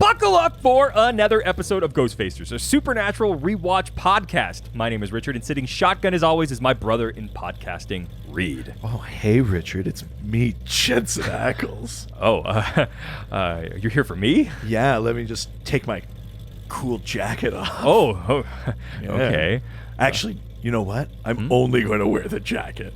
Buckle up for another episode of Ghostfacers, a supernatural rewatch podcast. My name is Richard, and sitting shotgun as always is my brother in podcasting, Reed. Oh, hey, Richard. It's me, Jensen Ackles. Oh, you're here for me? Yeah, let me just take my cool jacket off. Oh, Yeah. okay. Actually, you know what? I'm only going to wear the jacket.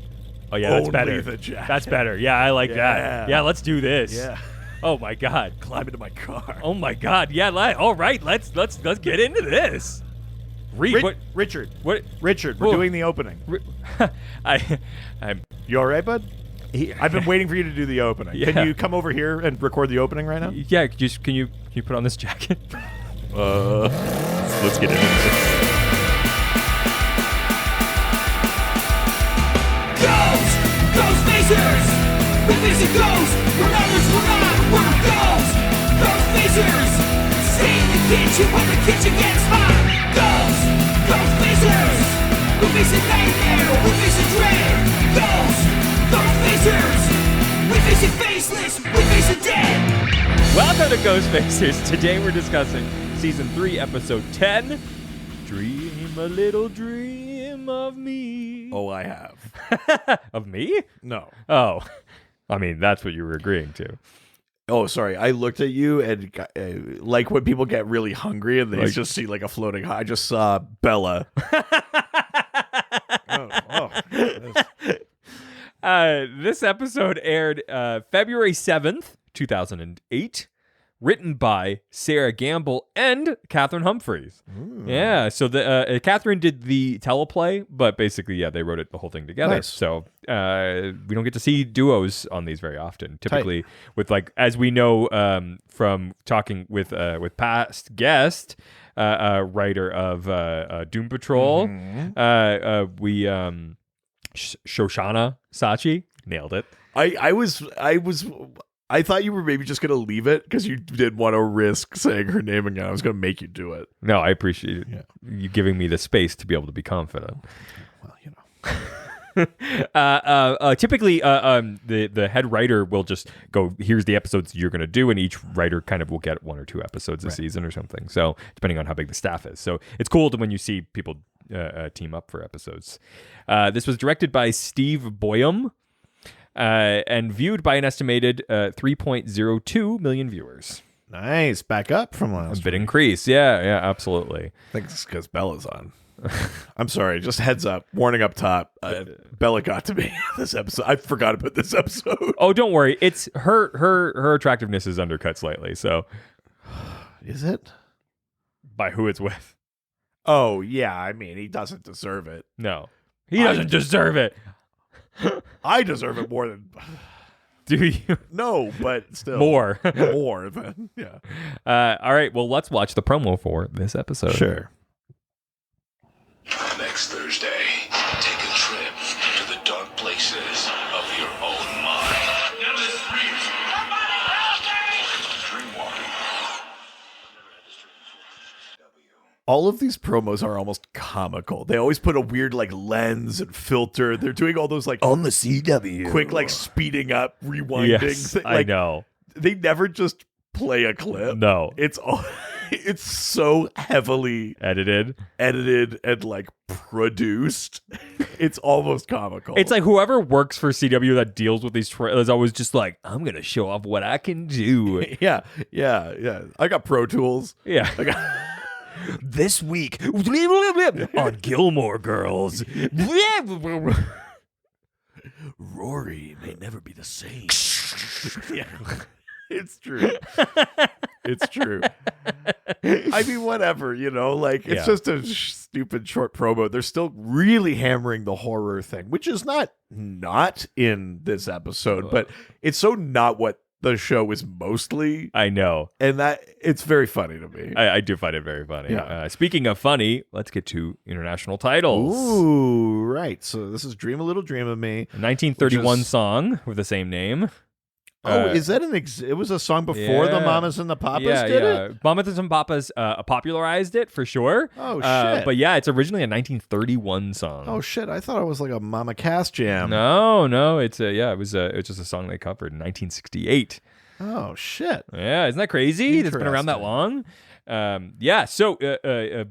Oh, yeah, that's Only better. the jacket. That's better. Yeah, I like that. Yeah, let's do this. Yeah. Oh, my God. Climb into my car. Oh, my God. Yeah, all right. Let's get into this. Reed, Richard. What? Richard, we're doing the opening. I'm... You all right, bud? I've been waiting for you to do the opening. Yeah. Can you come over here and record the opening right now? Yeah, can you put on this jacket? Let's get into this. Ghostfacers! We visit ghosts, we're others, we're not, we're ghosts! Ghostfacers! Stay in the kitchen when the kitchen gets hot! Ghosts! Ghostfacers! We visit nightmare, we visit dread! Ghosts! Ghostfacers! We visit faceless, we visit dead! Welcome to Ghostfacers. Today we're discussing Season 3, Episode 10, Dream a Little Dream of Me. Oh, I have. Of me? No. Oh. I mean, that's what you were agreeing to. Oh, sorry. I looked at you and like when people get really hungry and they just see like a floating high. I just saw Bella. This episode aired February 7th, 2008. Written by Sarah Gamble and Catherine Humphreys. Yeah, so the Catherine did the teleplay, but basically, yeah, they wrote the whole thing together. Nice. So we don't get to see duos on these very often. Typically, with like as we know from talking with past guest writer of Doom Patrol, we Shoshana Sachi nailed it. I thought you were maybe just going to leave it because you didn't want to risk saying her name again. I was going to make you do it. No, I appreciate you giving me the space to be able to be confident. Well, you know. Typically, the head writer will just go, here's the episodes you're going to do, and each writer kind of will get one or two episodes a season or something. So depending on how big the staff is. So it's cool when you see people team up for episodes. This was directed by Steve Boyum. And viewed by an estimated 3.02 million viewers. Nice. Back up from last A bit increase. Yeah, absolutely. I think it's because Bella's on. I'm sorry. Just heads up. Warning up top. Bella got to me this episode. I forgot about this episode. Oh, don't worry. It's her attractiveness is undercut slightly. So, is it? By who it's with. Oh, yeah. I mean, he doesn't deserve it. No. He doesn't deserve it. I deserve it more than... Do you? No, but still. More than, yeah. All right, well, let's watch the promo for this episode. Sure. Next Thursday, take a trip to the dark places of your own mind. All of these promos are almost comical. They always put a weird like lens and filter. They're doing all those like on the CW, quick like speeding up, rewinding. Yes, like, I know. They never just play a clip. No, it's so heavily edited and like produced. It's almost comical. It's like whoever works for CW that deals with these trailers is always just like, I'm gonna show off what I can do. yeah. I got Pro Tools. Yeah. I got. This week on Gilmore Girls, Rory may never be the same. Yeah, it's true. It's true. I mean, whatever, like it's just a stupid short promo. They're still really hammering the horror thing, which is not in this episode, but it's so not what the show is mostly. I know. And that it's very funny to me. I do find it very funny. Yeah. Speaking of funny, let's get to international titles. Ooh, right. So this is Dream a Little Dream of Me. A 1931 song with the same name. Is that it was a song before the Mamas and the Papas did it? Mamas and Papas popularized it for sure. Oh, shit. But yeah, it's originally a 1931 song. Oh, shit. I thought it was like a Mama Cass jam. No, it's it was just a song they covered in 1968. Oh shit. Yeah, isn't that crazy? It's been around that long.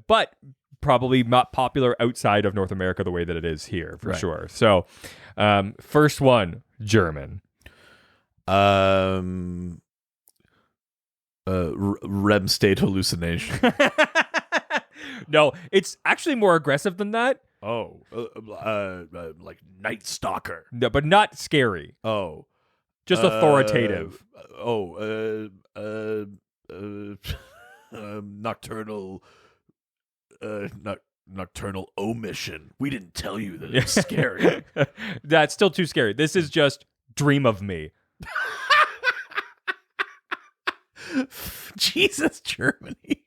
But probably not popular outside of North America the way that it is here, for sure. So, first one, German. REM state hallucination. No, it's actually more aggressive than that. Oh, like Night Stalker. No, but not scary. Oh, Just authoritative. Nocturnal. Nocturnal omission. We didn't tell you that it's scary. That's still too scary. This is just dream of me. Jesus, Germany.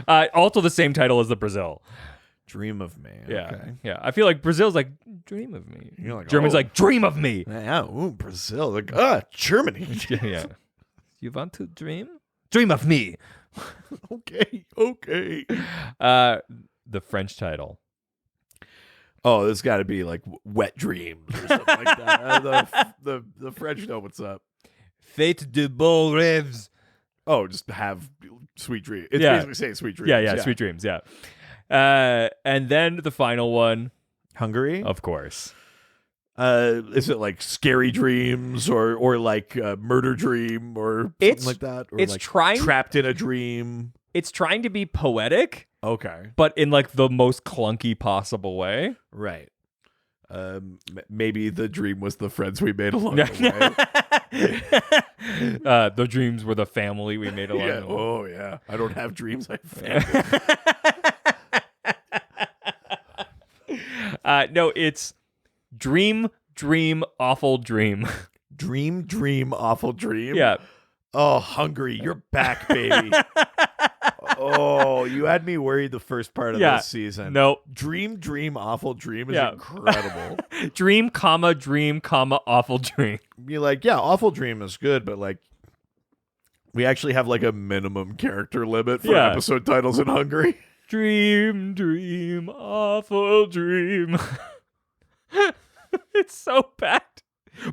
Also the same title as the Brazil. Dream of me. Yeah. Okay. Yeah. I feel like Brazil's like, dream of me. You're like, German's like, dream of me. Yeah, ooh, Brazil. Like, Germany. Yeah. You want to dream? Dream of me. Okay. The French title. Oh, there's got to be like Wet Dreams or something like that. The French know what's up. Fête de beaux rêves. Oh, just have sweet dreams. It's Yeah. basically saying sweet dreams. Yeah, sweet dreams, yeah. And then the final one, Hungary? of course. Is it like Scary Dreams or like Murder Dream or something like that? Or it's like trying Trapped in a Dream. It's trying to be poetic, Okay. but in like the most clunky possible way. Right. Maybe the dream was the friends we made along the way. The dreams were the family we made along Yeah. the way. Oh, yeah. I don't have dreams. I have family. No, it's dream, awful dream. Dream, awful dream. Yeah. Oh, Hungary, you're back, baby. Oh, you had me worried the first part of this season. No. Dream, awful dream is incredible. Dream, comma, awful dream. Be like, yeah, awful dream is good, but like, we actually have like a minimum character limit for episode titles in Hungary. Dream, awful dream. It's so bad.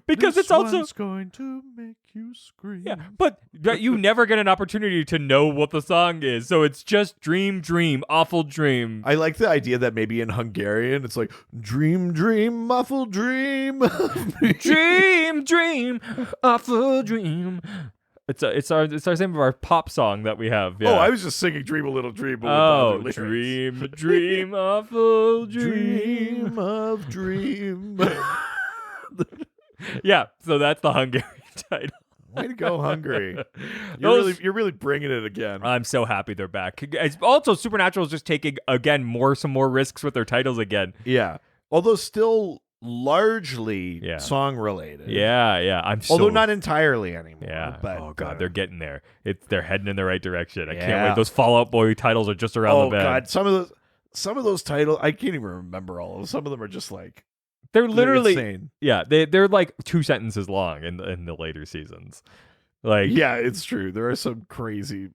Because this it's also one's going to make you scream. Yeah, but you never get an opportunity to know what the song is, so it's just dream, awful dream. I like the idea that maybe in Hungarian it's like dream, awful dream. Dream, awful dream. It's our same of our pop song that we have. Yeah. Oh, I was just singing "Dream a Little Dream." But Oh, with other lyrics. dream, awful dream. Dream of dream. Yeah, so that's the Hungarian title. Way to go, Hungary! You're really bringing it again. I'm so happy they're back. It's also, Supernatural is just taking some more risks with their titles again. Yeah, although still largely song related. Yeah. Although not entirely anymore. Yeah. But, oh god, they're getting there. They're heading in the right direction. I can't wait. Those Fall Out Boy titles are just around the bend. Oh god, some of those titles I can't even remember all of them. Some of them are just like they're literally insane. Yeah, they're like 2 sentences long in the later seasons. Like yeah, it's true. There are some crazy.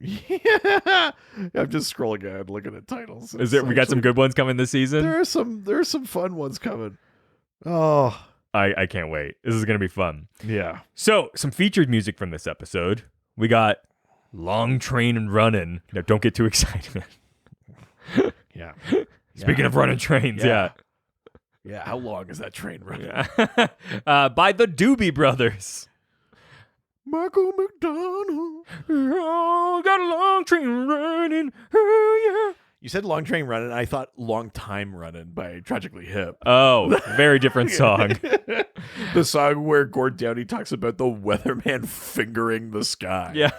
Yeah, I'm just scrolling ahead, looking at titles. We got some good ones coming this season. There are some fun ones coming. Oh, I can't wait. This is gonna be fun. Yeah. So some featured music from this episode. We got "Long Train and Runnin'." Now, don't get too excited. Yeah. Speaking of running trains, yeah. Yeah, how long is that train running? Yeah. By the Doobie Brothers. Michael McDonald. Oh, got a long train running. Oh, yeah. You said Long Train Running. I thought Long Time Running by Tragically Hip. Oh, very different song. The song where Gord Downey talks about the weatherman fingering the sky. Yeah.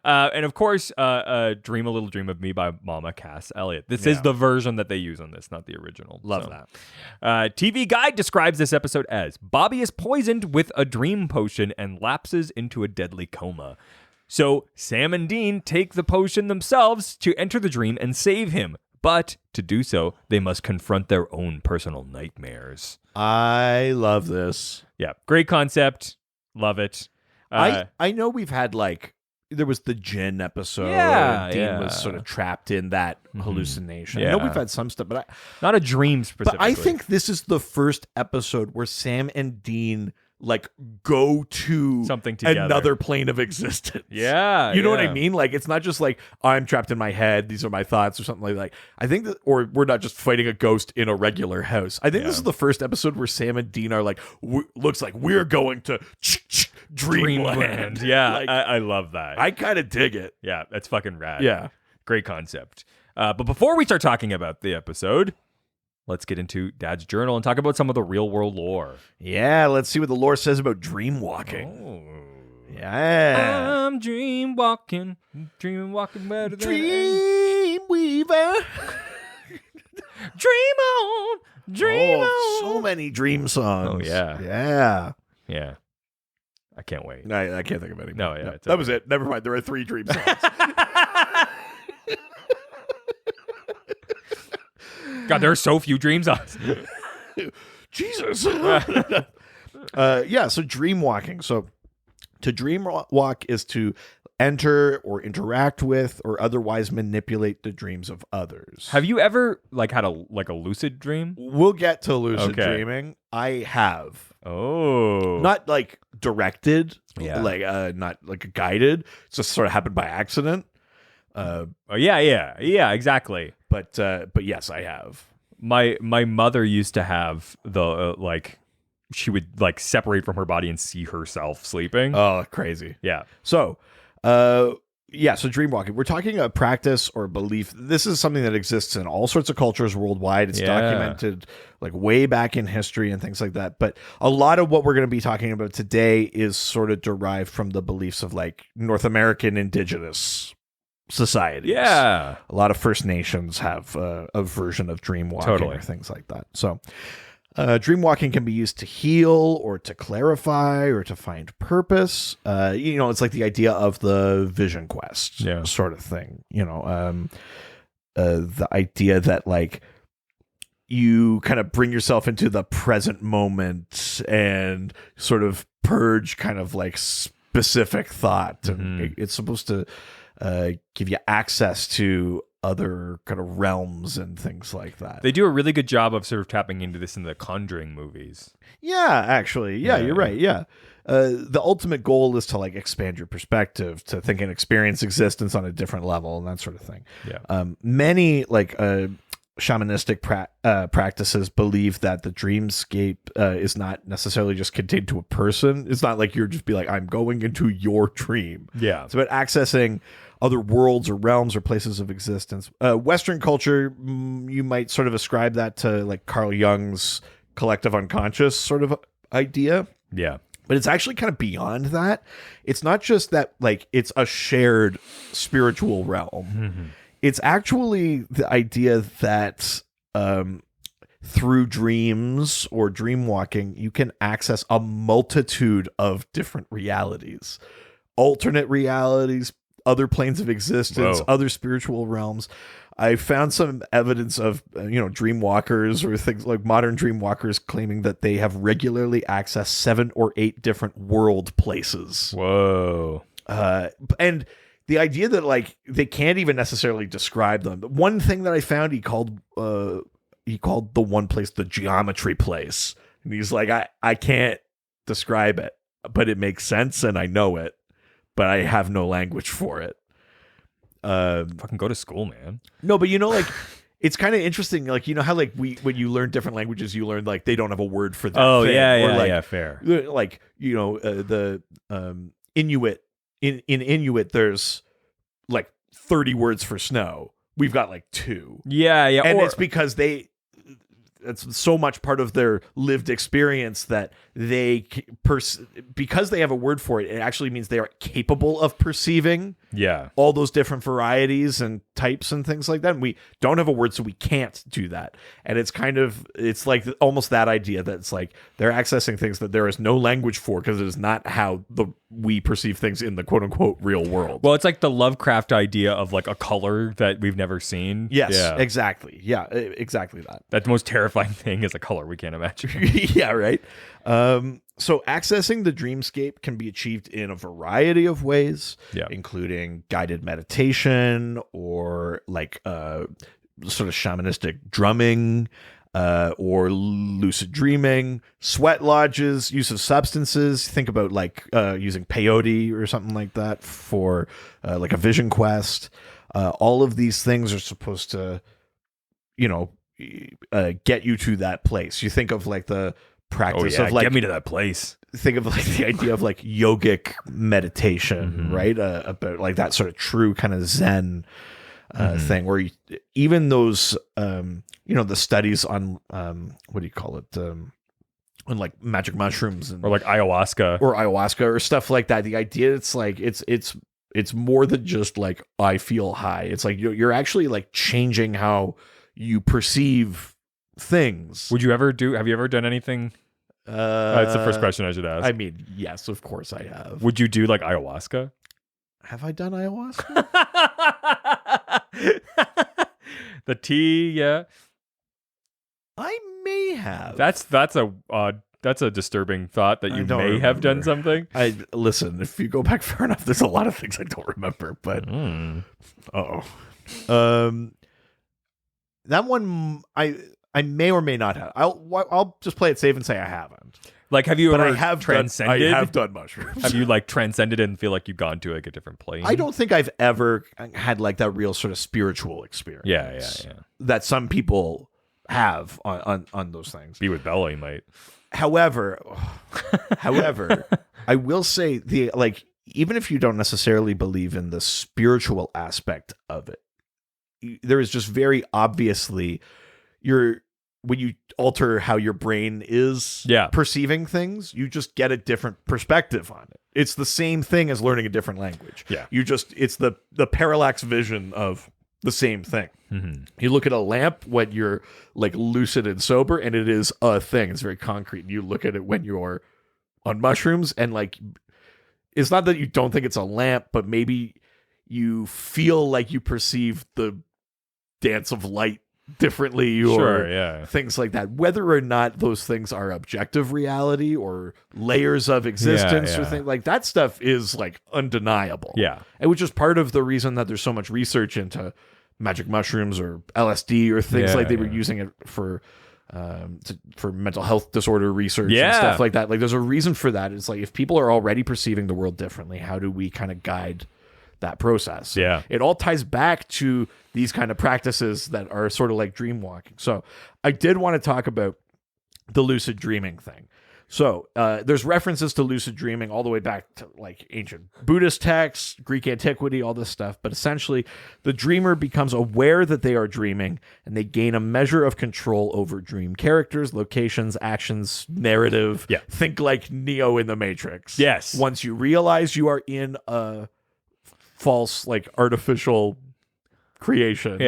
And of course, Dream a Little Dream of Me by Mama Cass Elliot. This is the version that they use on this, not the original. Love that. TV Guide describes this episode as Bobby is poisoned with a dream potion and lapses into a deadly coma. So Sam and Dean take the potion themselves to enter the dream and save him. But to do so, they must confront their own personal nightmares. I love this. Yeah, great concept. Love it. I know we've had there was the Jinn episode. Yeah, and Dean was sort of trapped in that hallucination. I know we've had some stuff, but not a dream specifically. But I think this is the first episode where Sam and Dean like go to Something together. another plane of existence. Yeah. You know what yeah. I mean? Like, it's not just like I'm trapped in my head. These are my thoughts or something like that. I think that, or we're not just fighting a ghost in a regular house. I think this is the first episode where Sam and Dean are like, looks like we're going to Dreamland. Yeah, Like, I love that. I kind of dig it. Yeah, that's fucking rad. Yeah. Great concept. But before we start talking about the episode, let's get into Dad's journal and talk about some of the real world lore. Yeah, let's see what the lore says about dream walking. Yeah. I'm dream walking better than Dream Weaver. Dream on, dream on. So many dream songs. Oh, yeah. Yeah. Yeah. I can't wait. I can't think of any. No, yeah, it's that was it. Never mind. There are 3 dream songs. God, there are so few dreams on. Jesus. Yeah, so dream walking. So to dream walk is to enter or interact with or otherwise manipulate the dreams of others. Have you ever had a lucid dream? We'll get to lucid Okay. dreaming. I have. Oh. Not like directed, Yeah. not like guided. It's just sort of happened by accident. Oh, yeah, exactly. But yes, I have. My mother used to have the she would separate from her body and see herself sleeping. Oh, crazy. Yeah. So, so dream walking. We're talking a practice or belief. This is something that exists in all sorts of cultures worldwide. It's Yeah. documented way back in history and things like that. But a lot of what we're going to be talking about today is sort of derived from the beliefs of North American indigenous societies. Yeah. A lot of First Nations have a version of dream walking Totally. or things like that. So dream walking can be used to heal or to clarify or to find purpose. It's like the idea of the vision quest sort of thing. The idea that you kind of bring yourself into the present moment and sort of purge kind of specific thought. And it's supposed to give you access to other kind of realms and things like that. They do a really good job of sort of tapping into this in the Conjuring movies. Yeah, actually. Yeah, you're right. Yeah. The ultimate goal is to expand your perspective, to think and experience existence on a different level and that sort of thing. Yeah. Many shamanistic practices believe that the dreamscape is not necessarily just contained to a person. It's not like you're just I'm going into your dream. Yeah. It's about accessing other worlds or realms or places of existence. Western culture, you might sort of ascribe that to Carl Jung's collective unconscious sort of idea. Yeah. But it's actually kind of beyond that. It's not just that it's a shared spiritual realm. Mm-hmm. It's actually the idea that through dreams or dream walking, you can access a multitude of different realities, alternate realities, other planes of existence, other spiritual realms. I found some evidence of, dream walkers or things like modern dream walkers claiming that they have regularly accessed 7 or 8 different world places. Whoa. And the idea that they can't even necessarily describe them. One thing that I found, he called the one place the geometry place. And he's like, I can't describe it, but it makes sense and I know it, but I have no language for it. Fucking go to school, man. No, but it's kind of interesting. How when you learn different languages, you learn they don't have a word for that. Oh, thing. yeah, fair. The Inuit in Inuit, there's 30 words for snow. We've got 2. Yeah, yeah. And it's because it's so much part of their lived experience that because they have a word for it, it actually means they are capable of perceiving all those different varieties and types and things like that. And we don't have a word, so we can't do that. And it's almost that idea that it's they're accessing things that there is no language for because it is not how we perceive things in the quote unquote real world. Well, it's the Lovecraft idea of a color that we've never seen. Yes, yeah. Exactly. Yeah, exactly that. That the most terrifying thing is a color we can't imagine. Yeah, right. So accessing the dreamscape can be achieved in a variety of ways, including guided meditation or sort of shamanistic drumming. or lucid dreaming, sweat lodges, use of substances. Think about like using peyote or something like that for like a vision quest. All of these things are supposed to, get you to that place. You think of like the practice of like, get me to that place. think of like the idea of like yogic meditation, right? About like that sort of true kind of Zen thing where even those, the studies on, what do you call it? On like magic mushrooms Or like ayahuasca. or stuff like that. The idea, it's like, it's more than just like, I feel high. It's like, you're actually like changing how you perceive things. Have you ever done anything? It's the first question I should ask. I mean, yes, of course I have. Would you do like ayahuasca? Have I done ayahuasca? The tea, yeah. I may have. That's a disturbing thought that I you don't may have done remember. something. Listen, if you go back far enough, there's a lot of things I don't remember, but that one I may or may not have. I'll just play it safe and say I haven't. Like, have you But ever I have transcended? I have done mushrooms. Have you like transcended and feel like you've gone to like a different plane? I don't think I've ever had like that real sort of spiritual experience. Yeah. That some people have on those things. Be with Bella, you might. However, I will say even if you don't necessarily believe in the spiritual aspect of it, there is just very obviously when you alter how your brain is perceiving things, you just get a different perspective on it. It's the same thing as learning a different language. Yeah. It's the parallax vision of the same thing. You look at a lamp when you're like lucid and sober, and it is a thing. It's very concrete. You look at it when you're on mushrooms, and like, it's not that you don't think it's a lamp, but maybe you feel like you perceive the dance of light differently, or things like that. Whether or not those things are objective reality or layers of existence or things like that, stuff is like undeniable. Yeah. And which is part of the reason that there's so much research into magic mushrooms or LSD or things like they were using it for mental health disorder research and stuff like that. Like, there's a reason for that. It's like, if people are already perceiving the world differently, how do we kind of guide that process? Yeah. It all ties back to these kind of practices that are sort of like dream walking. So I did want to talk about the lucid dreaming thing. So there's references to lucid dreaming all the way back to like ancient Buddhist texts, Greek antiquity, all this stuff. But essentially, the dreamer becomes aware that they are dreaming, and they gain a measure of control over dream characters, locations, actions, narrative. Yeah. Think like Neo in the Matrix. Yes. Once you realize you are in a false, like, artificial creation,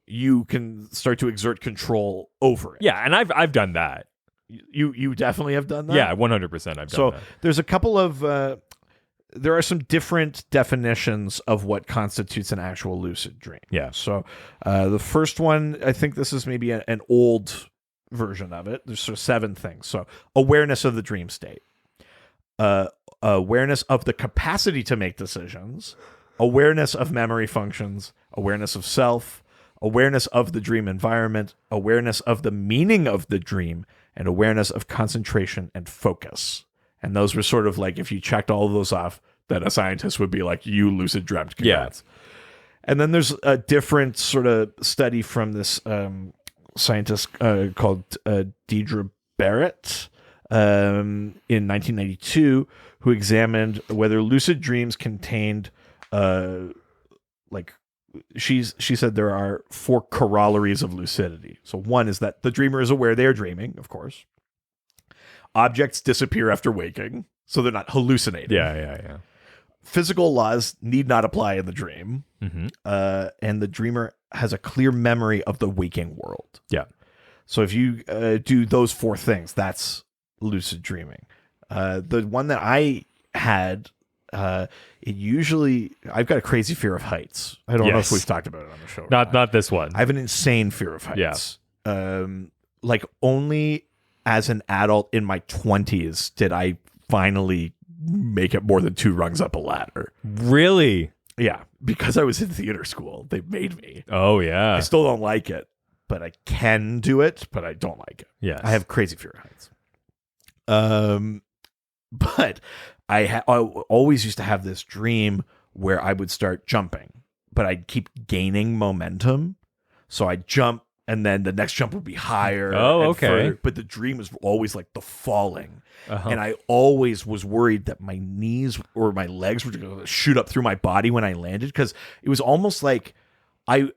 you can start to exert control over it. Yeah, and I've done that. You definitely have done that? Yeah, 100% I've done So that. there's a couple of there are some different definitions of what constitutes an actual lucid dream. Yeah. So the first one, I think this is maybe an old version of it. There's sort of 7 things. So awareness of the dream state, awareness of the capacity to make decisions, awareness of memory functions, awareness of self, awareness of the dream environment, awareness of the meaning of the dream, and awareness of concentration and focus. And those were sort of like, if you checked all of those off, then a scientist would be like, you lucid dreamt. Congrats. Yeah. And then there's a different sort of study from this scientist called Deidre Barrett in 1992, who examined whether lucid dreams contained she said there are 4 corollaries of lucidity. So one is that the dreamer is aware they are dreaming, of course. Objects disappear after waking, so they're not hallucinating. Yeah. Physical laws need not apply in the dream. And the dreamer has a clear memory of the waking world. Yeah. So if you do those 4 things, that's lucid dreaming. The one that I had, I've got a crazy fear of heights. I don't know if we've talked about it on the show. Not this one. I have an insane fear of heights. Yeah. Like, only as an adult in my 20s did I finally make it more than 2 rungs up a ladder. Really? Yeah, because I was in theater school. They made me. Oh, yeah. I still don't like it. but I can do it, but I don't like it. Yes. I have crazy fear of heights. But I always used to have this dream where I would start jumping, but I'd keep gaining momentum. So I'd jump, and then the next jump would be higher. Oh, and okay. further, but the dream was always like the falling. Uh-huh. And I always was worried that my knees or my legs were going to shoot up through my body when I landed, because it was almost like I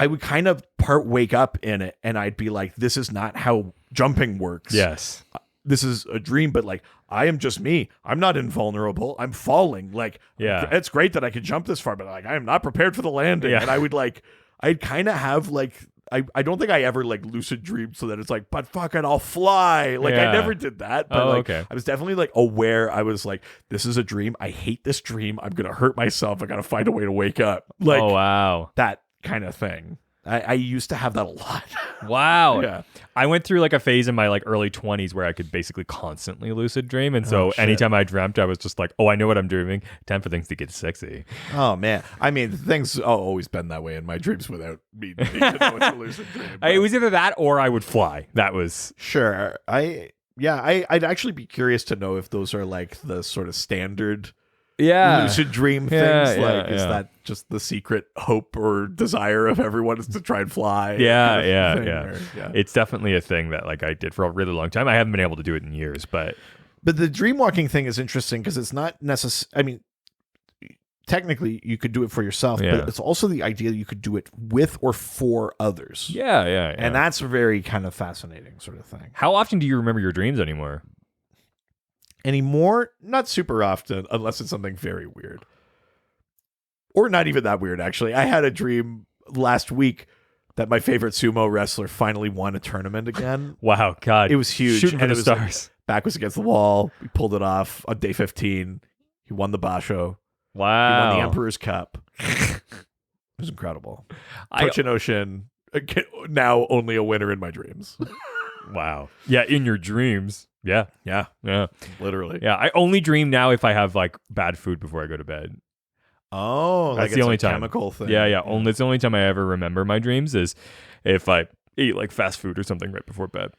would kind of part wake up in it, and I'd be like, this is not how jumping works. Yes. This is a dream, but like, I am just me. I'm not invulnerable. I'm falling. Like, Yeah. it's great that I can jump this far, but like, I am not prepared for the landing. Yeah. And I would like, I'd kind of have like, I don't think I ever like lucid dreamed so that it's like, but fuck it, I'll fly. Like, I Yeah. never did that. But Oh, like, okay. I was definitely like aware. I was like, this is a dream. I hate this dream. I'm going to hurt myself. I got to find a way to wake up. Like, Oh, wow. that kind of thing. I used to have that a lot. Wow. Yeah. I went through like a phase in my like early 20s where I could basically constantly lucid dream. And so shit. anytime I dreamt, I was just like, oh, I know what I'm dreaming. Time for things to get sexy. Oh man, I mean, things always been that way in my dreams without me needing to know it's a lucid dream. It was either that or I would fly. That was Sure, I'd actually be curious to know if those are like the sort of standard lucid dream Yeah, things. yeah, Like, is yeah. that just the secret hope or desire of everyone is to try and fly? Yeah, kind of yeah, thing, yeah. or- yeah. It's definitely a thing that like I did for a really long time. I haven't been able to do it in years, but But the dream walking thing is interesting because it's not necessary. I mean, technically you could do it for yourself, Yeah. but it's also the idea that you could do it with or for others. yeah. And that's a very kind of fascinating sort of thing. How often do you remember your dreams anymore? Anymore, not super often, unless it's something very weird. Or not even that weird, actually. I had a dream last week that my favorite sumo wrestler finally won a tournament again. Wow, God. It was huge. Shooting for and the it was like, stars. back was against the wall. We pulled it off on day 15. He won the Basho. He Wow. won the Emperor's Cup. It was incredible. I- Tochinoshin, now only a winner in my dreams. Wow. Yeah, in your dreams. Yeah. Yeah, literally. Yeah. I only dream now if I have like bad food before I go to bed. Oh, That's like the it's only a time. chemical thing. Yeah. Only it's the only time I ever remember my dreams is if I eat like fast food or something right before bed.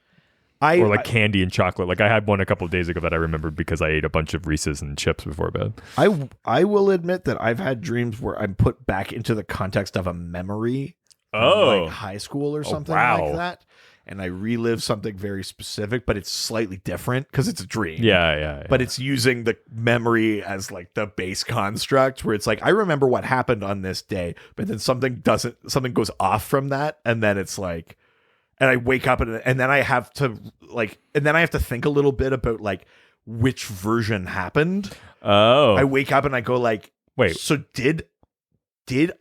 Or like candy and chocolate. Like I had one a couple of days ago that I remembered because I ate a bunch of Reese's and chips before bed. I will admit that I've had dreams where I'm put back into the context of a memory from Oh. like high school or something wow. like that. And I relive something very specific, but it's slightly different because it's a dream. Yeah. But it's using the memory as like the base construct where it's like, I remember what happened on this day, but then something goes off from that. And then it's like, and I wake up and then I have to think a little bit about like which version happened. Oh. I wake up and I go like, Wait. so did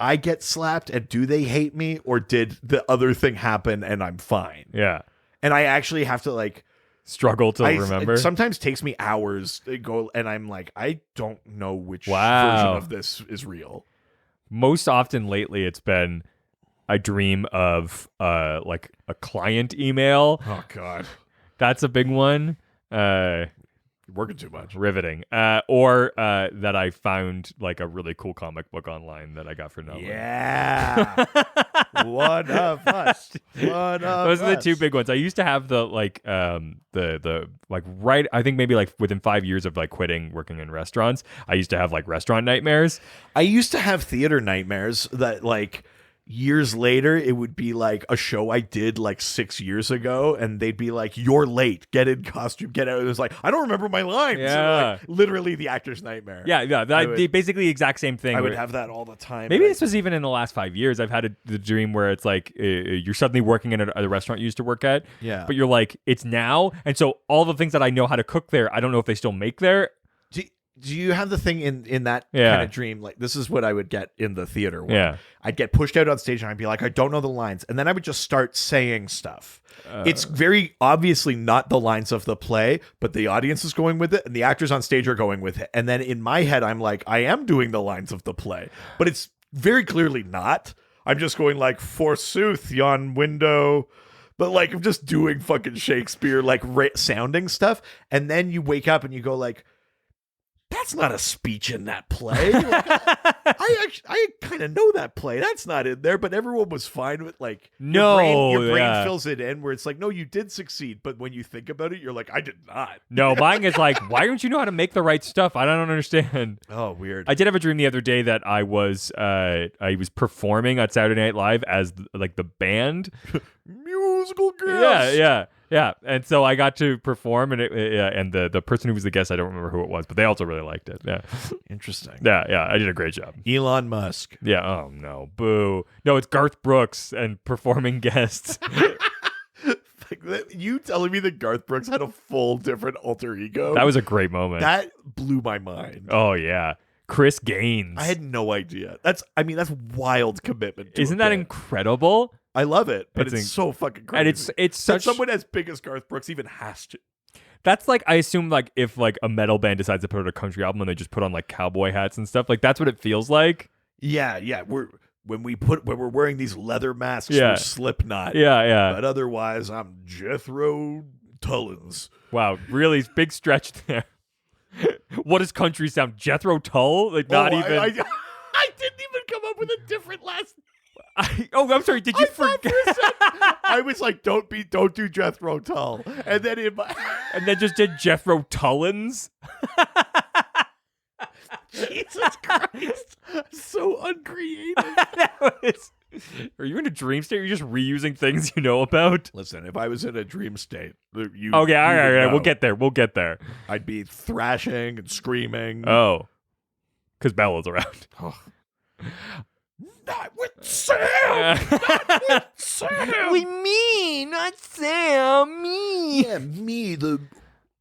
I get slapped and do they hate me, or did the other thing happen and I'm fine? Yeah. And I actually have to like Struggle to remember. It sometimes takes me hours to go, and I'm like, I don't know which Wow. version of this is real. Most often lately it's been I dream of like a client email. Oh God, That's a big one. you're working too much. Riveting. Or that I found like a really cool comic book online that I got for nothing. Yeah, one of us. One of Those are the us. two big ones. I used to have the like the like right I think maybe like within 5 years of like quitting working in restaurants, I used to have like restaurant nightmares. I used to have theater nightmares that like years later it would be like a show I did like 6 years ago, and they'd be like, "You're late. Get in costume. Get out." It was like, I don't remember my lines. Yeah. Like, literally the actor's nightmare. Yeah, basically the exact same thing. I would where- have that all the time. Maybe And this was even in the last 5 years. I've had the dream where it's like you're suddenly working in a restaurant you used to work at. Yeah. But you're like, it's now. And so all the things that I know how to cook there, I don't know if they still make there. Do you have the thing in that Yeah. kind of dream? Like, this is what I would get in the theater one. Yeah. I'd get pushed out on stage and I'd be like, I don't know the lines. And then I would just start saying stuff. It's very obviously not the lines of the play, but the audience is going with it and the actors on stage are going with it. And then in my head, I'm like, I am doing the lines of the play, but it's very clearly not. I'm just going like, forsooth, yon window. But like, I'm just doing fucking Shakespeare, like sounding stuff. And then you wake up and you go like, that's not a speech in that play. Like, I kind of know that play. That's not in there, but everyone was fine with like No, your brain yeah. fills it in where it's like, no, you did succeed, but when you think about it, you're like, I did not. No, mine is like, why don't you know how to make the right stuff? I don't understand. Oh, weird. I did have a dream the other day that I was performing at Saturday Night Live as like the band. Musical guest. Yeah. And so I got to perform, and and the person who was the guest, I don't remember who it was, but they also really liked it. Yeah. Interesting. Yeah. I did a great job. Elon Musk. Yeah. Oh no, boo. No, it's Garth Brooks and performing guests. You telling me that Garth Brooks had a full different alter ego? That was a great moment. That blew my mind. Oh yeah. Chris Gaines. I had no idea. That's wild commitment. To Isn't a that band. incredible? I love it, but It's it's so fucking crazy. And it's that such someone as big as Garth Brooks even has to. That's like, I assume like if like a metal band decides to put out a country album and they just put on like cowboy hats and stuff, like that's what it feels like. Yeah. When we're wearing these leather masks Yeah. for Slipknot. Yeah. But otherwise, I'm Jethro Tullins. Wow, really big stretch there. What does country sound? Jethro Tull? Like not even. I didn't even come up with a different last. I'm sorry. Did you thought forget? for a second, I was like, don't do Jethro Tull, and then in my And then just did Jethro Tullins? Jesus Christ, so uncreative. Are you in a dream state? Or are you just reusing things you know about? Listen, if I was in a dream state, you Okay, all would right. know. We'll get there. I'd be thrashing and screaming. Oh, because Bella's around. Not with Sam. Not with Sam. me, not Sam. Me. Yeah, me, the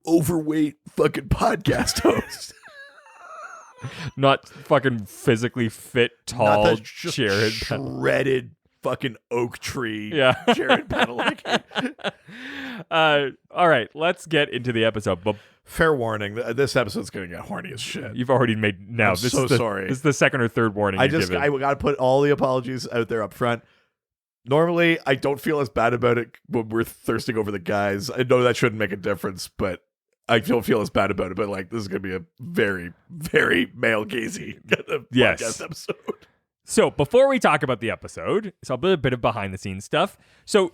overweight fucking podcast host. Not fucking physically fit, tall Not the just Jared. shredded fucking oak tree. Yeah. Jared Padalecki. All right, let's get into the episode. But Fair warning, this episode's gonna get horny as shit. you've already made now. I'm This so is the, sorry. This is the second or third warning. I gotta put all the apologies out there up front. Normally, I don't feel as bad about it when we're thirsting over the guys. I know that shouldn't make a difference, but I don't feel as bad about it. But like, this is gonna be a very, very male gazy Yes. podcast episode. So before we talk about the episode, it's a bit of behind the scenes stuff. So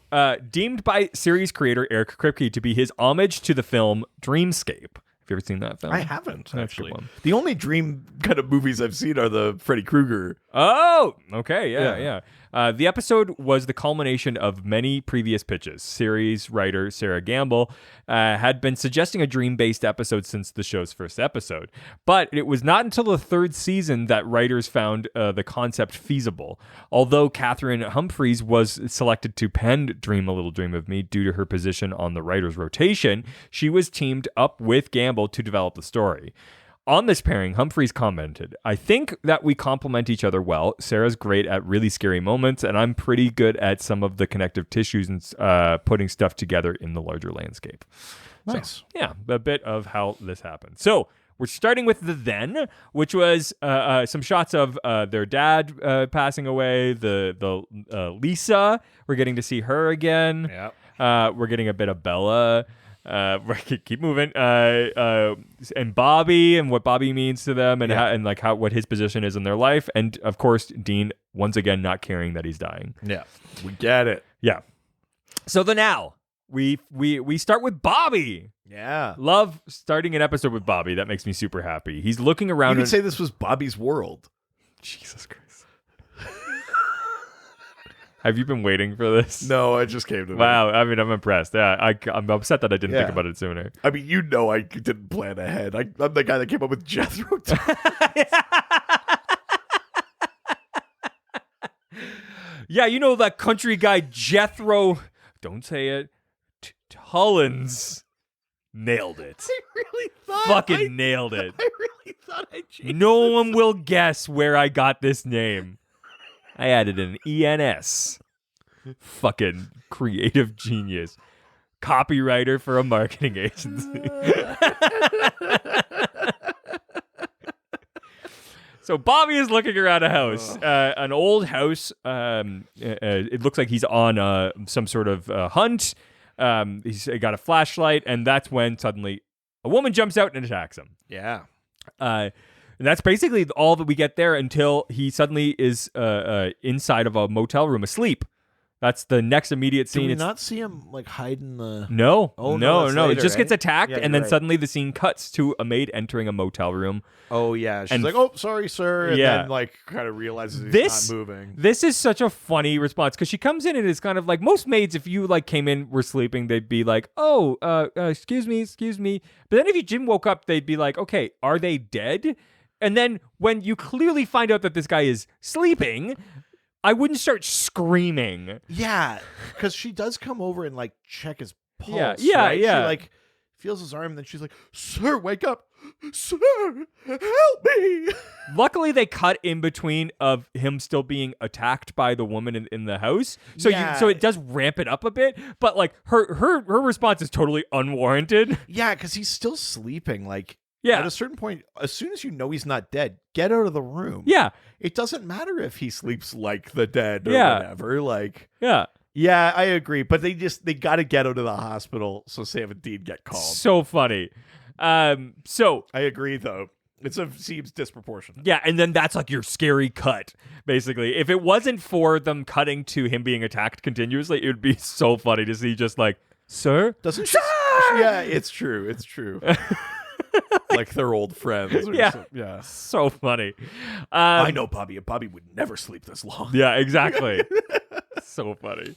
deemed by series creator Eric Kripke to be his homage to the film Dreamscape. Have you ever seen that film? I haven't That's a good actually. one. The only dream kind of movies I've seen are the Freddy Krueger. Oh, okay. Yeah. Yeah. The episode was the culmination of many previous pitches. Series writer Sarah Gamble had been suggesting a dream-based episode since the show's first episode. But it was not until the third season that writers found the concept feasible. Although Catherine Humphreys was selected to pen Dream a Little Dream of Me due to her position on the writer's rotation, she was teamed up with Gamble to develop the story. On this pairing, Humphreys commented, "I think that we complement each other well. Sarah's great at really scary moments, and I'm pretty good at some of the connective tissues and putting stuff together in the larger landscape." Nice. So, yeah, a bit of how this happened. So we're starting with the then, which was some shots of their dad passing away, the Lisa. We're getting to see her again. Yeah. We're getting a bit of Bella. Keep moving. And Bobby and what Bobby means to them, and what his position is in their life, and of course Dean once again not caring that he's dying. Yeah. We get it. Yeah. So the now we start with Bobby. Yeah. Love starting an episode with Bobby. That makes me super happy. He's looking around. You could say this was Bobby's world. Jesus Christ. Have you been waiting for this? No, it just came to me. Wow. I mean, I'm impressed. Yeah, I'm upset that I didn't think about it sooner. I mean, I didn't plan ahead. I'm the guy that came up with Jethro. Yeah, you know that country guy Jethro. Don't say it. Tullins. Nailed it. I really thought. Fucking nailed it. I really thought I changed. No one will guess where I got this name. I added an ENS. Fucking creative genius. Copywriter for a marketing agency. So Bobby is looking around a house, an old house. It looks like he's on some sort of hunt. He's got a flashlight, and that's when suddenly a woman jumps out and attacks him. Yeah. And that's basically all that we get there until he suddenly is inside of a motel room asleep. That's the next immediate scene. Do we It's not see him like hide in the? no, Oh, no, that's no. It later, just eh? gets attacked, Yeah, and you're then right. suddenly the scene cuts to a maid entering a motel room. Oh yeah, she's And- like, "Oh, sorry, sir," and Yeah. then like kind of realizes he's This- not moving. This is such a funny response because she comes in and is kind of like most maids. If you like came in, were sleeping, they'd be like, "Oh, excuse me." But then if you Jim woke up, they'd be like, "Okay, are they dead?" And then when you clearly find out that this guy is sleeping, I wouldn't start screaming. Yeah, because she does come over and like check his pulse. Yeah, right? yeah. She like feels his arm, and then she's like, "Sir, wake up, sir, help me." Luckily, they cut in between of him still being attacked by the woman in the house, so Yeah. so it does ramp it up a bit. But like her response is totally unwarranted. Yeah, because he's still sleeping. Like, Yeah. at a certain point, as soon as you know he's not dead, get out of the room. Yeah, It doesn't matter if he sleeps like the dead or Yeah. whatever. Like, yeah, yeah, I agree. But they got to get out of the hospital so Sam and Dean get called. so funny. So I agree, though. Seems disproportionate. yeah, and then that's like your scary cut, basically. If it wasn't for them cutting to him being attacked continuously, it would be so funny to see just like, "Sir?" Doesn't she? Yeah, it's true. It's true. Like they're old friends. Or Yeah. something. Yeah. So funny. I know Bobby, and Bobby would never sleep this long. Yeah, exactly. So funny.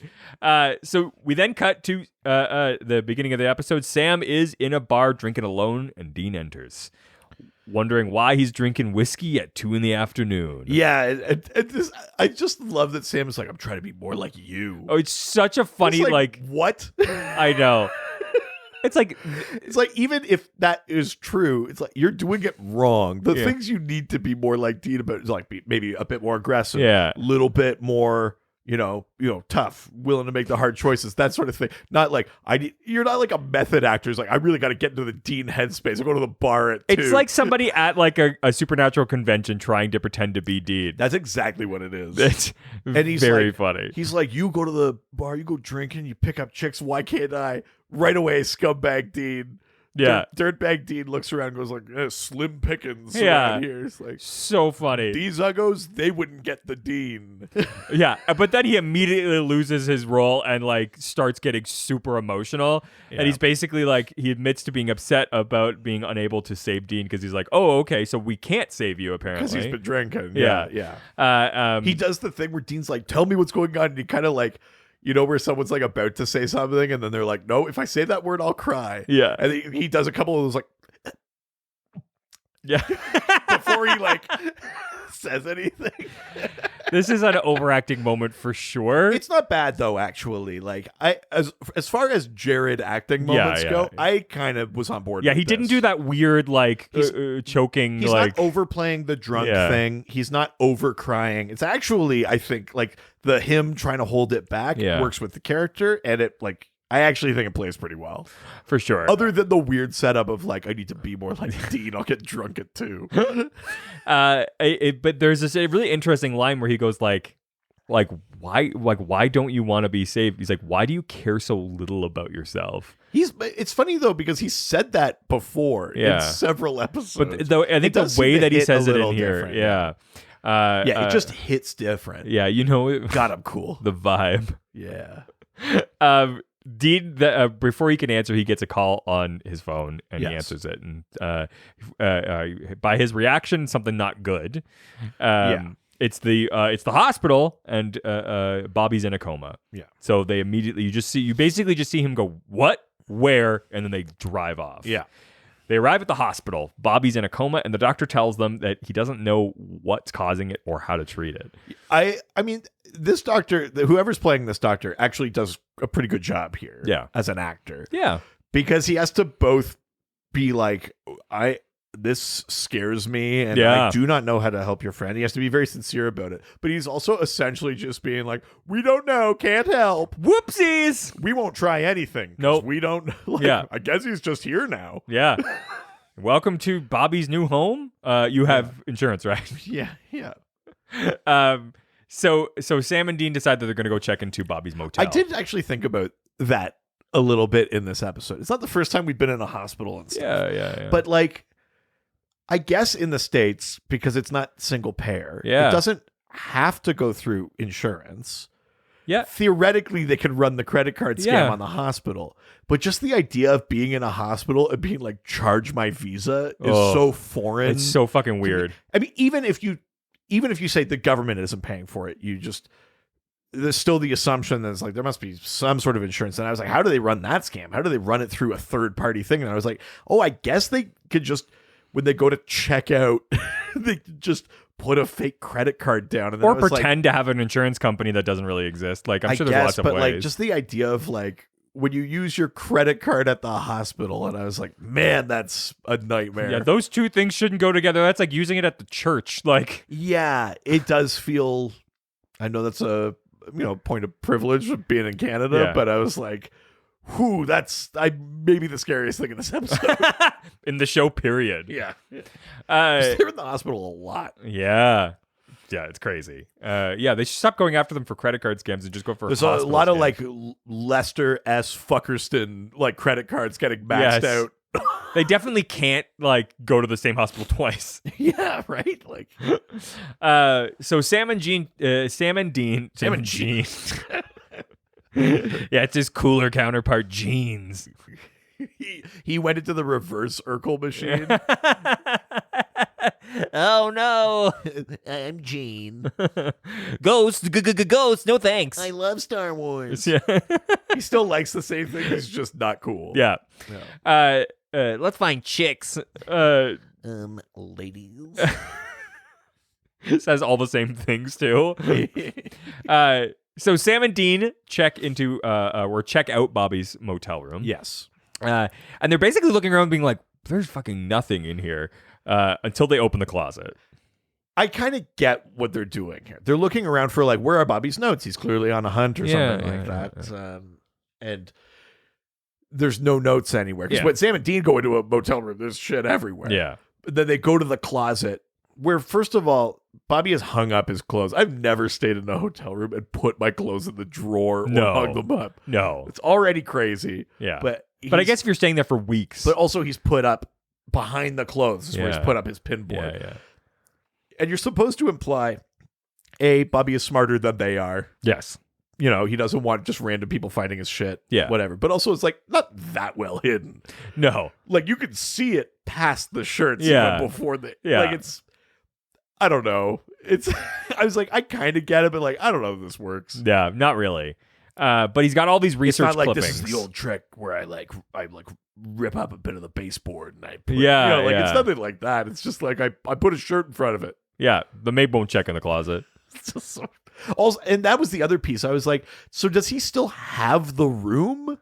So we then cut to the beginning of the episode. Sam is in a bar drinking alone, and Dean enters, wondering why he's drinking whiskey at 2 p.m. Yeah, and this, I just love that Sam is like, "I'm trying to be more like you." Oh, it's such a funny It's like what? I know. It's like It's like, even if that is true, it's like you're doing it wrong. The Yeah. things you need to be more like Dean about is like maybe a bit more aggressive, Yeah. a little bit more, tough, willing to make the hard choices, that sort of thing. Not like you're not like a method actor. It's like, I really got to get into the Dean headspace. I go to the bar at 2. it's like somebody at like a supernatural convention trying to pretend to be Dean. That's exactly what it is. It's And he's very like- funny. He's like, "You go to the bar, you go drinking, you pick up chicks. Why can't I?" Right away, scumbag Dean. Yeah. Dirtbag Dean looks around and goes like, "Slim pickings Yeah. around here." It's like, So funny. these uggos, they wouldn't get the Dean. Yeah, but then he immediately loses his role and like starts getting super emotional. Yeah. And he's basically like, he admits to being upset about being unable to save Dean because he's like, "Oh, okay, so we can't save you apparently." Because he's been drinking. Yeah. Yeah. He does the thing where Dean's like, "Tell me what's going on." And he kind of like, where someone's like about to say something and then they're like, "No, if I say that word, I'll cry." Yeah. And he does a couple of those like, Yeah. before he like says anything. This is an overacting moment for sure. It's not bad though, actually. Like, as far as Jared acting moments yeah, go, yeah. I kind of was on board. Yeah, with he didn't this. do that weird like He's- choking He's like not overplaying the drunk Yeah. thing. He's not over crying. It's actually, I think, like him trying to hold it back Yeah. works with the character, and it like I actually think it plays pretty well. for sure. Other than the weird setup of like, I need to be more like Dean. I'll get drunk at 2. But there's this really interesting line where he goes like why don't you want to be saved? He's like, "Why do you care so little about yourself?" It's funny though because he said that before in Yeah. several episodes. But though I It think the does seem way to that he hit a says it in little here, different, yeah. It just hits different. Yeah, God, I'm cool. the vibe. Yeah. Dean, before he can answer, he gets a call on his phone and he Yes. answers it. And by his reaction, something not good. Yeah. It's the hospital, and Bobby's in a coma. Yeah. So they immediately you basically just see him go, "What? Where?" And then they drive off. Yeah. They arrive at the hospital. Bobby's in a coma, and the doctor tells them that he doesn't know what's causing it or how to treat it. I mean, this doctor, whoever's playing this doctor, actually does a pretty good job here. Yeah. As an actor, Yeah. because he has to both be like, this scares me, and Yeah. I do not know how to help your friend. He has to be very sincere about it, but he's also essentially just being like, "We don't know, can't help. Whoopsies. We won't try anything. 'Cause Nope. we don't." Like, Yeah. I guess he's just here now. Yeah. Welcome to Bobby's new home. You have insurance, right? Yeah, yeah. So Sam and Dean decide that they're going to go check into Bobby's motel. I did actually think about that a little bit in this episode. It's not the first time we've been in a hospital and stuff. Yeah. But like, I guess in the States, because it's not single payer, Yeah. it doesn't have to go through insurance. Yeah. Theoretically, they could run the credit card scam Yeah. on the hospital. But just the idea of being in a hospital and being like, charge my visa is so foreign. It's so fucking weird. I mean, even if you say the government isn't paying for it, there's still the assumption that it's like there must be some sort of insurance. And I was like, how do they run that scam? How do they run it through a third party thing? And I was like, oh, I guess they could just, when they go to check out, they just put a fake credit card down and then Or I was pretend to have an insurance company that doesn't really exist. Like, I'm sure there's lots of but ways. like just the idea of like when you use your credit card at the hospital, and I was like, man, that's a nightmare. Yeah, those two things shouldn't go together. That's like using it at the church. Like, Yeah, it does feel. I know that's a point of privilege of being in Canada, Yeah. but I was like, whew, that's maybe the scariest thing in this episode. in the show, period. Yeah, Uh, they're in the hospital a lot. yeah. Yeah, it's crazy. Yeah, they should stop going after them for credit card scams and just go for There's a hospital lot of scams. like Lester S. Like credit cards getting maxed Yes. out. They definitely can't like go to the same hospital twice. Yeah, right. Like So Sam and Dean. Yeah, it's his cooler counterpart, Jeans. he went into the reverse Urkel machine. Oh no, I'm Gene. Ghost, ghost. No thanks. I love Star Wars. Yeah, He still likes the same thing. He's just not cool. yeah. Let's find chicks. Ladies. Says all the same things too. So Sam and Dean check out Bobby's motel room. Yes. And they're basically looking around being like, there's fucking nothing in here until they open the closet. I kind of get what they're doing here. They're looking around for like, where are Bobby's notes? He's clearly on a hunt or something like that. And there's no notes anywhere. Because Yeah. when Sam and Dean go into a motel room, there's shit everywhere. Yeah. But then they go to the closet where, first of all, Bobby has hung up his clothes. I've never stayed in a hotel room and put my clothes in the drawer or No. hung them up. No. It's already crazy. Yeah. But I guess if you're staying there for weeks. But also he's put up behind the clothes is where he's Yeah. put up his pinboard. yeah. And you're supposed to imply, A, Bobby is smarter than they are. Yes. You know, he doesn't want just random people finding his shit. Yeah. Whatever. But also it's like not that well hidden. No. Like you can see it past the shirts Yeah. even before the Yeah. like it's I don't know. It's I was like, I kind of get it, but like I don't know if this works. Yeah, not really. But he's got all these It's research not like clippings. this is the old trick where I rip up a bit of the baseboard and I put, Yeah, like yeah. it's nothing like that. It's just like I put a shirt in front of it. Yeah, the maid won't check in the closet. It's just so- also, and that was the other piece. I was like, so does he still have the room?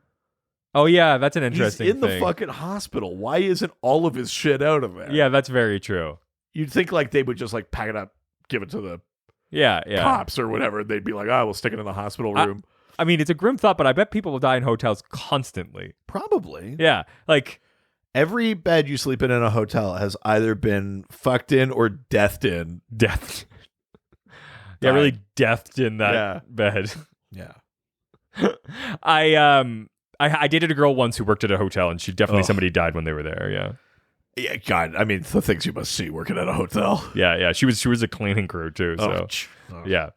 Oh yeah, that's an interesting He's in thing. the fucking hospital. Why isn't all of his shit out of there? Yeah, that's very true. You'd think like they would just like pack it up, give it to the Yeah. cops or whatever. They'd be like, we'll stick it in the hospital room. I mean, it's a grim thought, but I bet people will die in hotels constantly. Probably. Yeah, like Every bed you sleep in a hotel has either been fucked in or deathed in. death. Yeah, really deathed in that Yeah. bed. Yeah. I dated a girl once who worked at a hotel, and she definitely Ugh. somebody died when they were there. Yeah. Yeah, God, I mean, the things you must see working at a hotel. Yeah. She was a cleaning crew too. So Oh. yeah.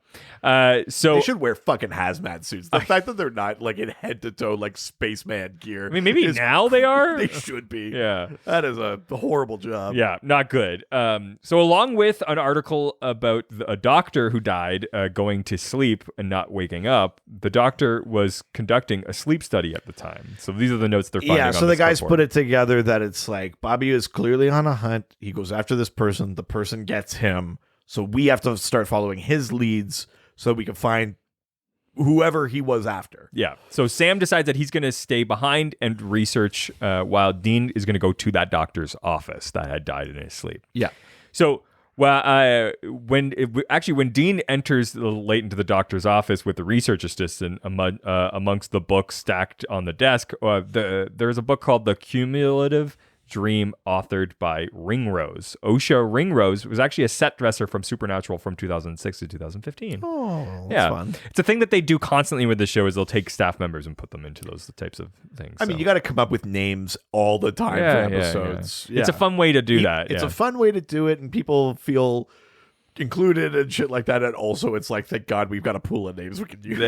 They So should wear fucking hazmat suits. The fact that they're not like in head to toe like spaceman gear. I mean, maybe is- now they are. They should be. Yeah. That is a horrible job. Yeah, not good. So along with an article about a doctor who died going to sleep and not waking up, the doctor was conducting a sleep study at the time. So these are the notes they're finding. Yeah, on so the this guys report. put it together that it's like Bobby is clearly on a hunt. He goes after this person. The person gets him. So we have to start following his leads so we can find whoever he was after. Yeah. So Sam decides that he's going to stay behind and research while Dean is going to go to that doctor's office that had died in his sleep. Yeah. So when Dean enters late into the doctor's office with the research assistant amongst the books stacked on the desk, there's a book called The Cumulative Dream, authored by Ringrose. Osha Ringrose was actually a set dresser from Supernatural from 2006 to 2015. Oh, that's fun. It's a thing that they do constantly with the show is they'll take staff members and put them into those types of things. I mean, you got to come up with names all the time for episodes. It's a fun way to do that. It's a fun way to do it, and people feel included and shit like that. And also, it's like, thank God we've got a pool of names we can use.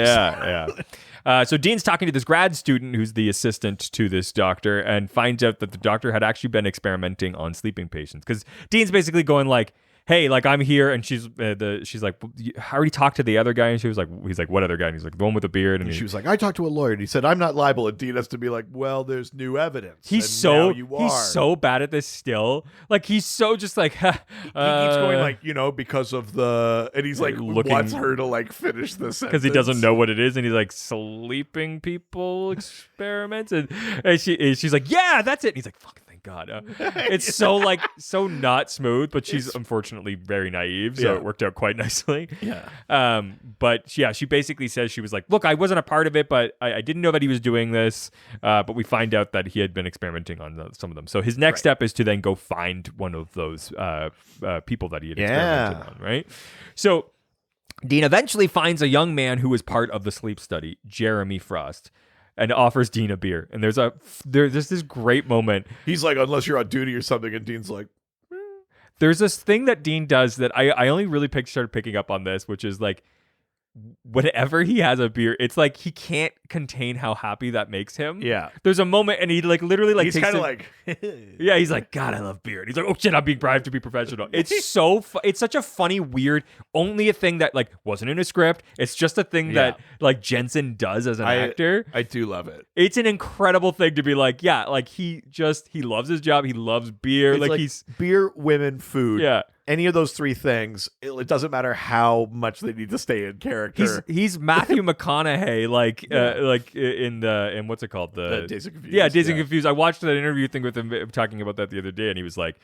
So Dean's talking to this grad student who's the assistant to this doctor and finds out that the doctor had actually been experimenting on sleeping patients. Because Dean's basically going like, hey, like I'm here, and she's like, I already talked to the other guy, and he's like, what other guy? And he's like, the one with the beard, and she was like, I talked to a lawyer, and he said I'm not liable, and Dean has to be like, well, there's new evidence. He's so bad at this still. Like he's so just like he keeps going like, because of the, and he's like wants her to like finish this because he doesn't know what it is, and he's like sleeping people experiments, and she's like, yeah, that's it. And he's like, fuck. God, it's so not smooth, but she's unfortunately very naive, so it worked out quite nicely. But she basically says, she was like, look, I wasn't a part of it, but I didn't know that he was doing this, but we find out that he had been experimenting on some of them. So his next step is to then go find one of those people that he had experimented on, right? So Dean eventually finds a young man who was part of the sleep study, Jeremy Frost, and offers Dean a beer. And there's this great moment. He's like, unless you're on duty or something, and Dean's like, there's this thing that Dean does that I only really started picking up on this, which is like, whenever he has a beer, it's like he can't contain how happy that makes him. Yeah. There's a moment, and he like literally like he's kind of like, yeah, he's like, God, I love beer. And he's like, oh shit, I'm being bribed to be professional. It's so it's such a funny, weird, only a thing that like wasn't in a script. It's just a thing that like Jensen does as an actor. I do love it. It's an incredible thing to be like, yeah, like he loves his job. He loves beer. It's like he's beer, women, food. Yeah. Any of those three things, it doesn't matter how much they need to stay in character. He's Matthew McConaughey, like in what's it called, the Dazed and Confused. Yeah, Dazed and Confused. I watched that interview thing with him talking about that the other day, and he was like,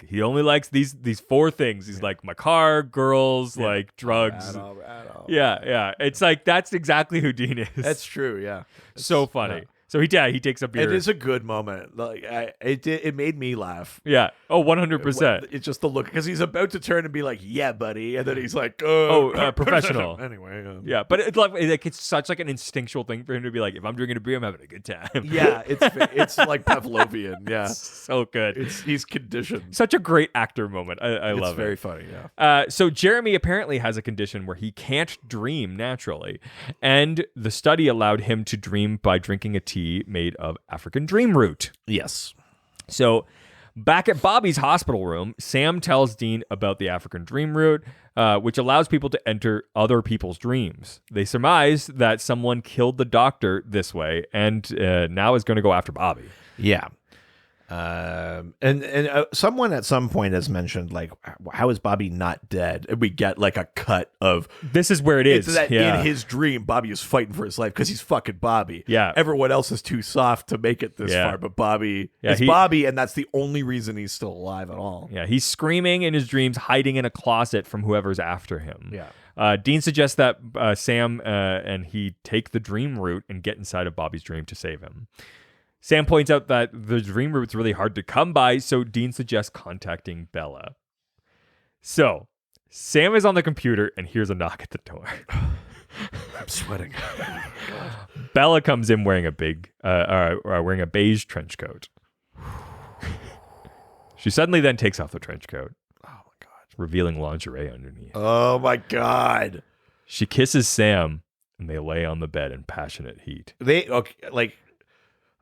he only likes these four things. He's like, my car, girls, like drugs. Yeah. It's like that's exactly who Dean is. That's true. Yeah, so funny. So he takes a beer. It is a good moment. Like it made me laugh. Yeah. Oh, 100%. It's just the look, because he's about to turn and be like, "Yeah, buddy," and then he's like, professional." Anyway. Yeah, but it's such like an instinctual thing for him to be like, if I'm drinking a beer, I'm having a good time. Yeah, it's like Pavlovian. Yeah, so good. He's conditioned. Such a great actor moment. I love it. It's very funny. Yeah. So Jeremy apparently has a condition where he can't dream naturally, and the study allowed him to dream by drinking a tea made of African dream root. Yes. So back at Bobby's hospital room, Sam tells Dean about the African dream root, which allows people to enter other people's dreams. They surmise that someone killed the doctor this way and now is going to go after Bobby. Yeah. And someone at some point has mentioned, like, how is Bobby not dead? And we get like a cut of this is where it is. In his dream, Bobby is fighting for his life because he's fucking Bobby. Yeah. Everyone else is too soft to make it this far, but Bobby is Bobby, and that's the only reason he's still alive at all. Yeah, he's screaming in his dreams, hiding in a closet from whoever's after him. Yeah. Dean suggests that Sam and he take the dream root and get inside of Bobby's dream to save him. Sam points out that the dream root's really hard to come by, so Dean suggests contacting Bella. So, Sam is on the computer and hears a knock at the door. I'm sweating. Bella comes in wearing a beige trench coat. She suddenly then takes off the trench coat. Oh my God. Revealing lingerie underneath. Oh my God. She kisses Sam and they lay on the bed in passionate heat.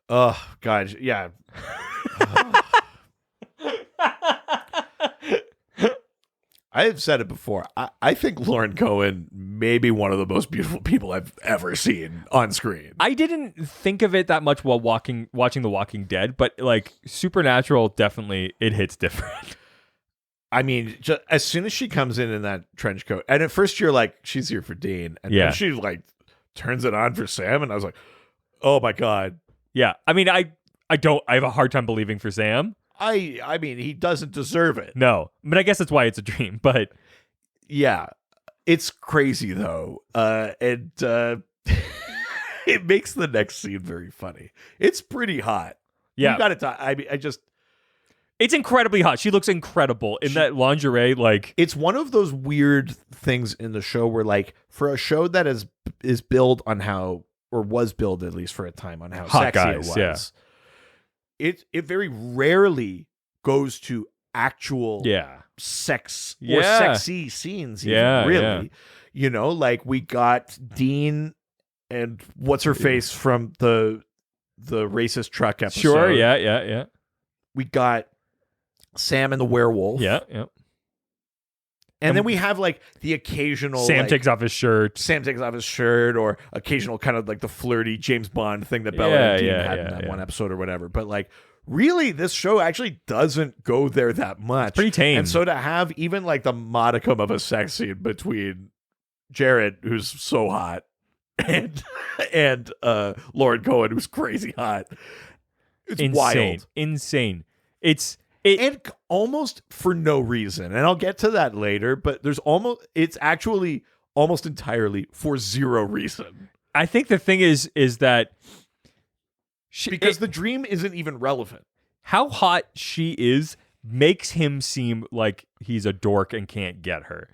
Oh, God, yeah. I have said it before. I think Lauren Cohen may be one of the most beautiful people I've ever seen on screen. I didn't think of it that much while watching The Walking Dead, but like Supernatural, definitely it hits different. I mean, just, as soon as she comes in that trench coat, and at first you're like, she's here for Dean, and then she like turns it on for Sam, and I was like, oh my God. Yeah, I mean, I have a hard time believing for Sam. I mean, he doesn't deserve it. No, but I guess that's why it's a dream. But yeah, it's crazy though, and it makes the next scene very funny. It's pretty hot. Yeah, you got to talk. I mean, It's incredibly hot. She looks incredible in that lingerie. Like, it's one of those weird things in the show where, like, for a show that is billed on how, or was billed at least for a time on how hot sexy guys, it was, it very rarely goes to actual sex or sexy scenes. Even, really, you know, like we got Dean and what's her face from the racist truck episode. Sure, yeah. We got Sam and the werewolf. Yeah. And then we have like the occasional Sam takes off his shirt. Or occasional kind of like the flirty James Bond thing that Bella and Dean had in that one episode or whatever. But like really this show actually doesn't go there that much. It's pretty tame. And so to have even like the modicum of a sex scene between Jared, who's so hot, and Lauren Cohen, who's crazy hot. It's wild. Insane. And almost for no reason. And I'll get to that later, but it's actually almost entirely for zero reason. I think the thing is that because the dream isn't even relevant. How hot she is makes him seem like he's a dork and can't get her.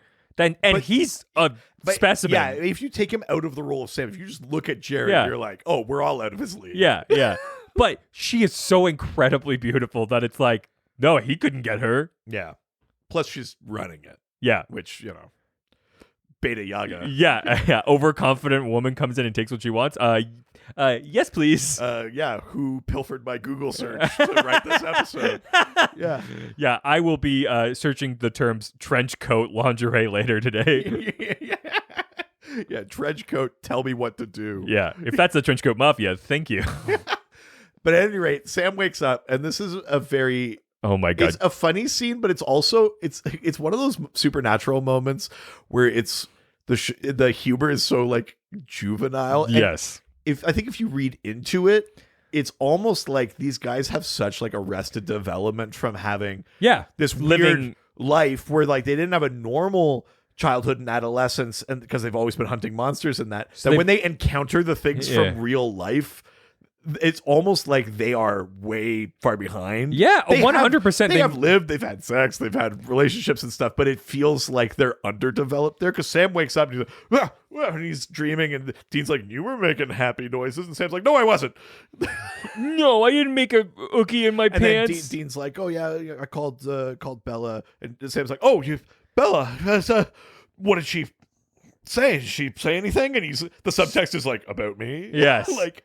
He's a specimen. Yeah, if you take him out of the role of Sam, if you just look at Jared, you're like, oh, we're all out of his league. Yeah. But she is so incredibly beautiful that it's like, no, he couldn't get her. Yeah. Plus, she's running it. Yeah. Which, you know, Beta Yaga. Yeah. Overconfident woman comes in and takes what she wants. Yes, please. Who pilfered my Google search to write this episode? Yeah, I will be searching the terms trench coat lingerie later today. Yeah, trench coat, tell me what to do. Yeah, if that's the trench coat mafia, thank you. But at any rate, Sam wakes up, and this is a very... Oh my God. It's a funny scene, but it's also... It's one of those supernatural moments where it's... The humor is so, like, juvenile. Yes. I think if you read into it, it's almost like these guys have such, like, arrested development from having this weird life where, like, they didn't have a normal childhood and adolescence, and because they've always been hunting monsters and that. So when they encounter the things from real life... It's almost like they are way far behind. Yeah, 100%. They have lived, they've had sex, they've had relationships and stuff, but it feels like they're underdeveloped there because Sam wakes up and he's like, and he's dreaming, and Dean's like, you were making happy noises, and Sam's like, no, I wasn't. No, I didn't make a ookie in my pants. And then Dean's like, oh yeah, I called Bella, and Sam's like, oh, Bella, what did she say? Did she say anything? And the subtext is like, about me? Yes. Like,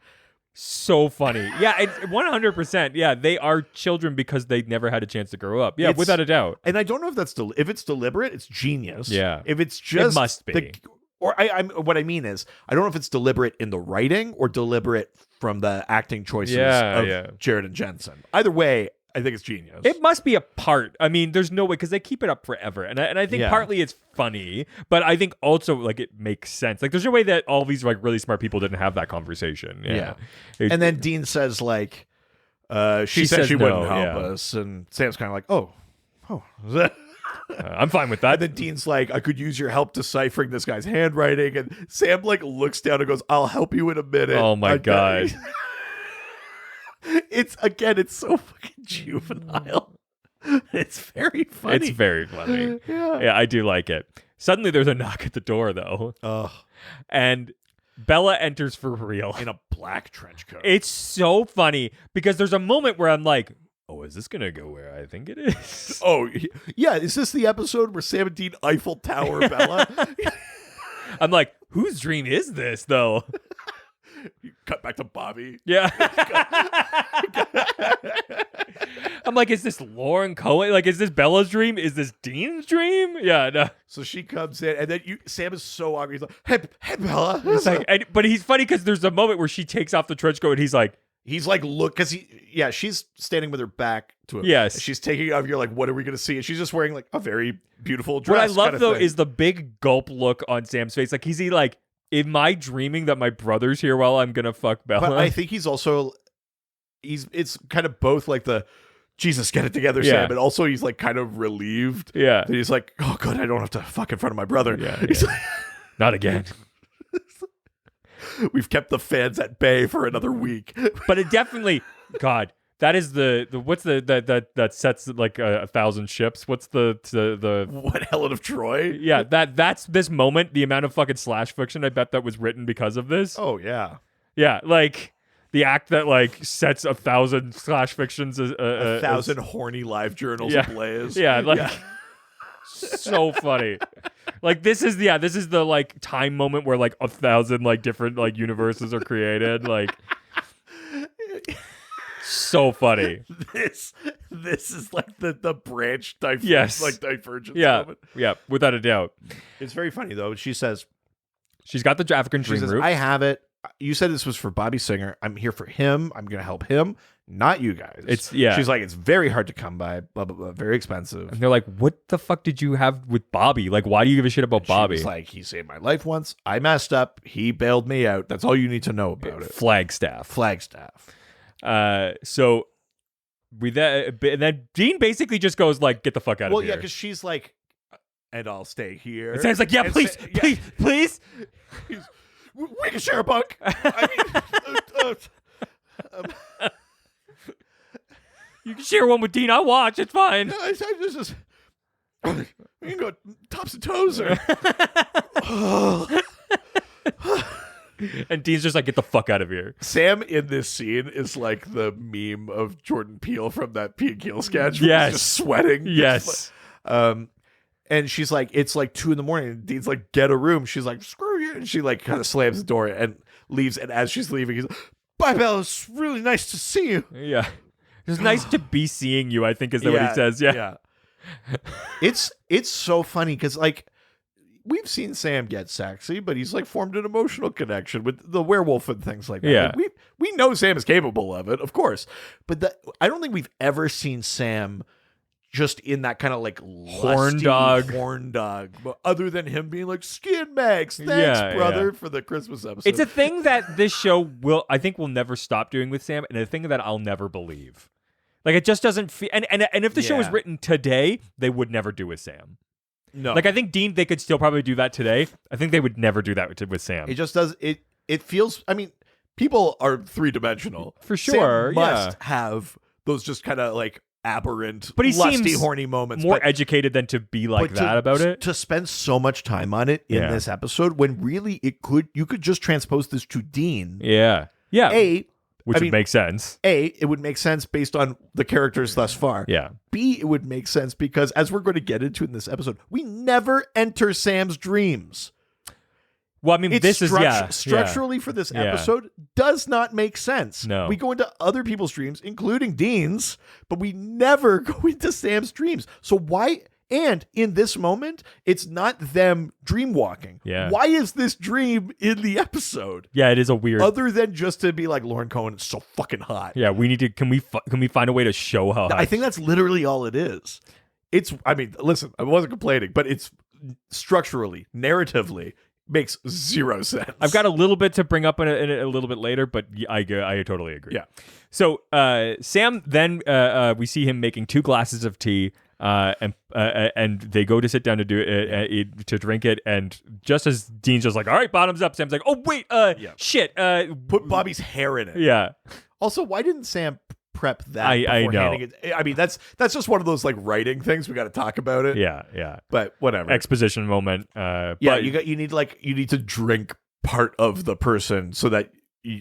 so funny. Yeah, it's 100%. Yeah, they are children because they never had a chance to grow up. Yeah, without a doubt. And I don't know if if it's deliberate, it's genius. Yeah. If it's just... It must be. What I mean is, I don't know if it's deliberate in the writing or deliberate from the acting choices of Jared and Jensen. Either way, I think it's genius. It must be a part. I mean, there's no way because they keep it up forever, and I think partly it's funny, but I think also like it makes sense. Like, there's no way that all these like really smart people didn't have that conversation. Yeah. And then Dean says like, she said she wouldn't help us, and Sam's kind of like, oh. I'm fine with that. And then Dean's like, I could use your help deciphering this guy's handwriting, and Sam like looks down and goes, I'll help you in a minute. Oh my God. It's so fucking juvenile. It's very funny. It's very funny. Yeah, I do like it. Suddenly there's a knock at the door though. And Bella enters for real. In a black trench coat. It's so funny because there's a moment where I'm like, oh, is this going to go where I think it is? Oh, yeah. Is this the episode where Sam and Dean Eiffel Tower Bella? I'm like, whose dream is this though? You cut back to Bobby. Yeah. I'm like, is this Lauren Cohen? Like, is this Bella's dream? Is this Dean's dream? Yeah, no. So she comes in, and then Sam is so angry. He's like, hey Bella. It's like, but he's funny because there's a moment where she takes off the trench coat, and he's like, look, because she's standing with her back to him. Yes. She's taking it off. You're like, what are we going to see? And she's just wearing like a very beautiful dress. What I love though is the big gulp look on Sam's face. Like, is he like, am I dreaming that my brother's here while I'm gonna fuck Bella? But I think he's also it's kind of both like the Jesus, get it together, Sam, but also he's like kind of relieved. Yeah. That he's like, oh good, I don't have to fuck in front of my brother. Yeah. Like, not again. We've kept the fans at bay for another week. But it definitely, God, That is the what's that sets like 1,000 ships. What's the What, Helen of Troy? yeah, that's this moment. The amount of fucking slash fiction I bet that was written because of this. Oh yeah. Yeah, like the act that like sets 1,000 slash fictions as 1,000 horny live journals yeah, ablaze. Yeah, like so funny. Like this is the like time moment where like 1,000 like different like universes are created. Like so funny. This is like the branch divergence Yeah, moment. yeah, without a doubt. It's very funny though. She says, She's got the African she dream says, root. I have it. You said this was for Bobby Singer. I'm here for him. I'm going to help him, not you guys. She's like, it's very hard to come by, blah, blah, blah, very expensive. And they're like, what the fuck did you have with Bobby? Like, why do you give a shit about Bobby? She was like, he saved my life once. I messed up. He bailed me out. That's all you need to know about it. Flagstaff. So we and then Dean basically just goes like, get the fuck out of here. Well, yeah, because she's like, and I'll stay here. And Sam's like, yeah, And please. We can share a bunk. I mean, You can share one with Dean. I'll watch. It's fine. I just we can go tops and toes. Or, And Dean's just like, get the fuck out of here. Sam in this scene is like the meme of Jordan Peele from that Pea and Keel sketch. Where Yes. he's just sweating. Yes. And she's like, it's like 2 a.m. And Dean's like, get a room. She's like, screw you. And she like kind of slams the door and leaves. And as she's leaving, he's like, bye, Belle. It's really nice to see you. Yeah. It's nice to be seeing you, I think is what he says. Yeah. It's so funny because like we've seen Sam get sexy, but he's like formed an emotional connection with the werewolf and things like that. Yeah. Like, we know Sam is capable of it, of course. But I don't think we've ever seen Sam just in that kind of like Horn dog, but other than him being like skin mags, thanks brother for the Christmas episode. It's a thing that this show will never stop doing with Sam, and a thing that I'll never believe. Like it just doesn't feel. And if the show was written today, they would never do with Sam. No, like I think Dean, they could still probably do that today. I think they would never do that with Sam. It just does it. It feels. I mean, people are 3-dimensional for sure. Sam must have those just kind of like aberrant, but he lusty, seems horny moments. More educated than to be like that about it. To spend so much time on it in this episode when really you could just transpose this to Dean. Yeah. Which would make sense. It would make sense based on the characters thus far. Yeah. B, it would make sense because as we're going to get into in this episode, we never enter Sam's dreams. Well, I mean, this is structurally for this episode does not make sense. No. We go into other people's dreams, including Dean's, but we never go into Sam's dreams. So why? And in this moment, it's not them dream walking. Yeah. Why is this dream in the episode? Yeah, it is a weird. Other than just to be like Lauren Cohen is so fucking hot. Yeah, we need to. Can we find a way to show how? I think that's literally all it is. I mean, listen, I wasn't complaining, but it's structurally, narratively. Makes zero sense. I've got a little bit to bring up in a little bit later, but I totally agree. Yeah. So Sam, then we see him making 2 glasses of tea, and they go to sit down to do it, to drink it, and just as Dean's just like, all right, bottoms up, Sam's like, oh wait, shit, put Bobby's hair in it. Yeah. Also, why didn't Sam prep that? I before know. handing it? I mean, that's just one of those like writing things. We got to talk about it. Yeah. But whatever. Exposition moment. But you need to drink part of the person so that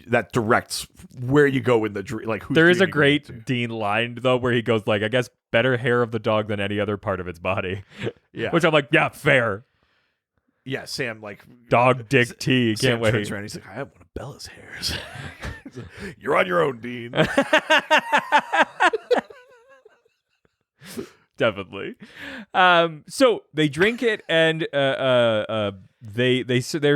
that directs where you go in the dream. Like there is a great Dean line though where he goes like, I guess better hair of the dog than any other part of its body. Yeah. Which I'm like, yeah, fair. Yeah, Sam like dog dick tea. Can't Sam wait. Turns around, he's like, I have one of Bella's hairs. You're on your own, Dean. Definitely. So they drink it, and they're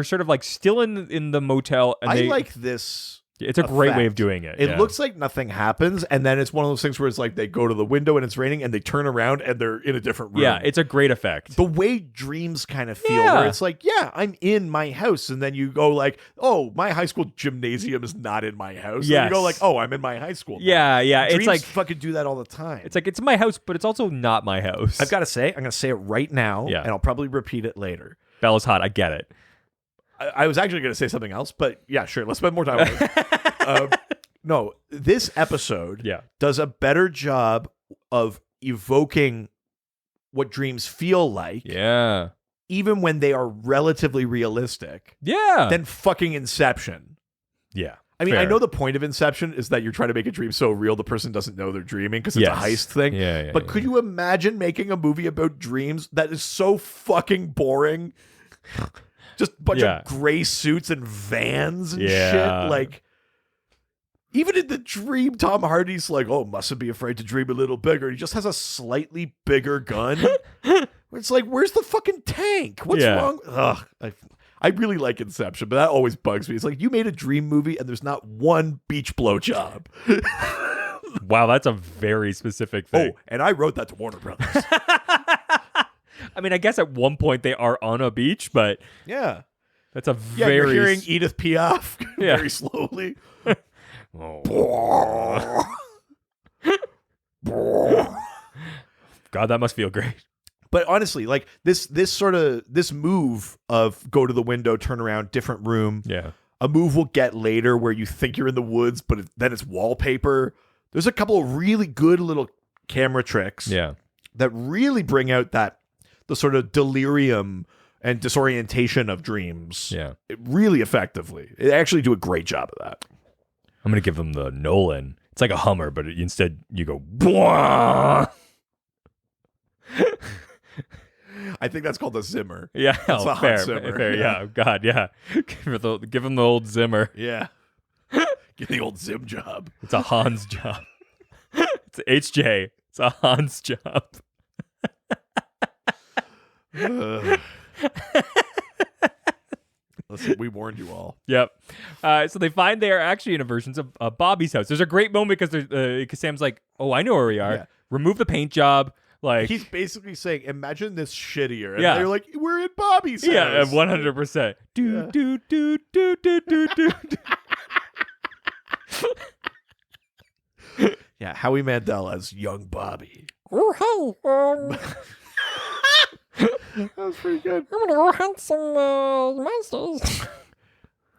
sort of like still in the motel. And I like this. It's a great way of doing it. It looks like nothing happens, and then it's one of those things where it's like they go to the window and it's raining, and they turn around and they're in a different room. Yeah, it's a great effect. The way dreams kind of feel, where it's like, yeah, I'm in my house, and then you go like, oh, my high school gymnasium is not in my house. Yeah, you go like, oh, I'm in my high school. Yeah. Dreams it's like fucking do that all the time. It's like it's my house, but it's also not my house. I've got to say, I'm going to say it right now, and I'll probably repeat it later. Bella's hot. I get it. I was actually going to say something else, but yeah, sure. Let's spend more time on it. No, this episode Yeah. does a better job of evoking what dreams feel like, Yeah. even when they are relatively realistic, Yeah. than fucking Inception. Yeah. I mean, I Fair. know the point of Inception is that you're trying to make a dream so real the person doesn't know they're dreaming because it's a Yes. heist thing. Yeah. But could you imagine making a movie about dreams that is so fucking boring? Just a bunch of gray suits and vans and Yeah. shit. Like, even in the dream, Tom Hardy's like, oh, mustn't be afraid to dream a little bigger. He just has a slightly bigger gun. It's like, where's the fucking tank? What's wrong? Ugh. I really like Inception, but that always bugs me. It's like, you made a dream movie and there's not one beach blowjob. Wow, that's a very specific thing. Oh, and I wrote that to Warner Brothers. I mean, I guess at one point they are on a beach, but Yeah. that's a Yeah, very... you're hearing Edith Piaf Yeah. very slowly. Oh. God, that must feel great. But honestly, like this move of go to the window, turn around, different room. Yeah. A move we'll get later where you think you're in the woods, but then it's wallpaper. There's a couple of really good little camera tricks Yeah. that really bring out the sort of delirium and disorientation of dreams. Yeah. Really effectively. They actually do a great job of that. I'm going to give them the Nolan. It's like a Hummer, but instead you go, Bwah! I think that's called a Zimmer. Yeah, That's a fair, hot Zimmer. fair. Yeah, God, yeah. Give him the old Zimmer. Yeah. Get the old Zim job. It's a Hans job. It's a HJ. It's a Hans job. Listen, we warned you all. Yep. So they find they are actually in a version of Bobby's house. There's a great moment because Sam's like, "Oh, I know where we are. Yeah. Remove the paint job." Like He's basically saying, imagine this shittier. And Yeah. they're like, we're in Bobby's house. yeah, 100%. Do do do do do do do. Yeah, Howie Mandel as young Bobby. Oh, hey, That was pretty good. I'm gonna go hunt some monsters.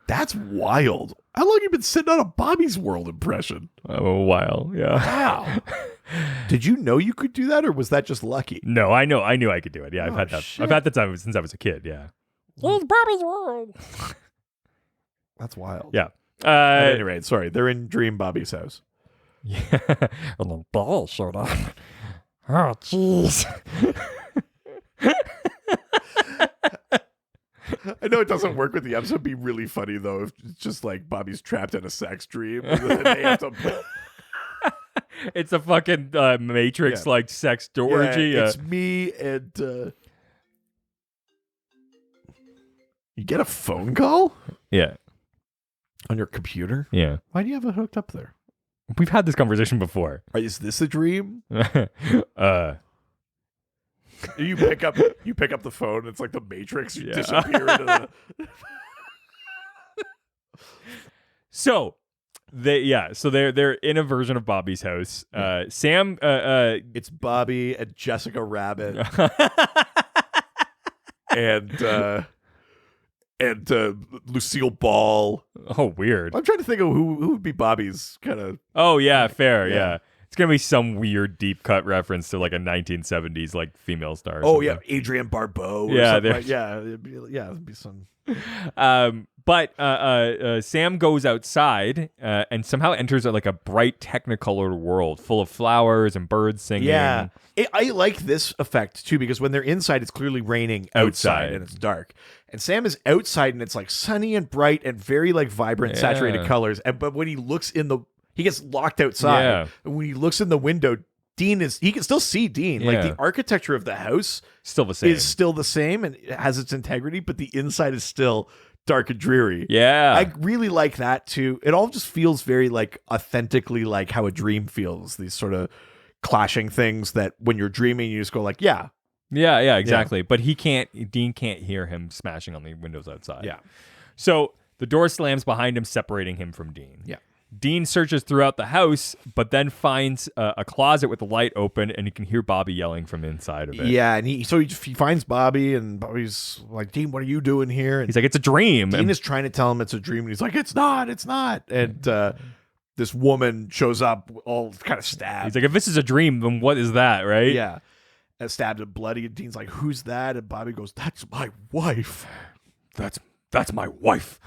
That's wild. How long have you been sitting on a Bobby's World impression? Oh, a while. Yeah. Wow. Did you know you could do that, or was that just lucky? No, I knew I could do it. Yeah, I've Oh, had that. shit. I've had that time since I was a kid. Yeah. Here's Bobby's world. That's wild. Yeah. At any rate, sorry, they're in Dream Bobby's house. Yeah. And then Ball showed up. Oh, jeez. I know it doesn't work with the episode. It'd be really funny, though, if it's just like Bobby's trapped in a sex dream. And then they have to... It's a fucking Matrix like sex orgy. Yeah, it's me and you get a phone call Yeah. on your computer. Yeah. Why do you have it hooked up there? We've had this conversation before. Is this a dream? uh You pick up the phone. It's like the Matrix. You Yeah. disappear into the... So they're in a version of Bobby's house. Sam It's Bobby and Jessica Rabbit and Lucille Ball. oh weird. I'm trying to think of who would be Bobby's kind of... Oh yeah, fair. Yeah. Yeah. It's going to be some weird deep cut reference to like a 1970s like female star. or Oh something. yeah, Adrienne Barbeau. Or Yeah, something there- it'd be some... But Sam goes outside and somehow enters like a bright technicolored world full of flowers and birds singing. Yeah. I like this effect too, because when they're inside, it's clearly raining outside and it's dark. And Sam is outside and it's like sunny and bright and very like vibrant, saturated Yeah. colors. But when he looks he gets locked outside. Yeah. And when he looks in the window, he can still see Dean. Like Yeah. the architecture of the house Still the same. is still the same and it has its integrity, but the inside is still dark and dreary. Yeah. I really like that too. It all just feels very like authentically like how a dream feels. These sort of clashing things that when you're dreaming, you just go like, yeah. Yeah, exactly. But Dean can't hear him smashing on the windows outside. Yeah. So the door slams behind him, separating him from Dean. Yeah. Dean searches throughout the house, but then finds a closet with the light open, and he can hear Bobby yelling from inside of it. Yeah, and he finds Bobby, and Bobby's like, Dean, what are you doing here? And He's like, it's a dream. Dean And- is trying to tell him it's a dream, and he's like, it's not. And this woman shows up all kind of stabbed. He's like, if this is a dream, then what is that, right? Yeah. And stabbed and bloody. And Dean's like, who's that? And Bobby goes, that's my wife. That's my wife.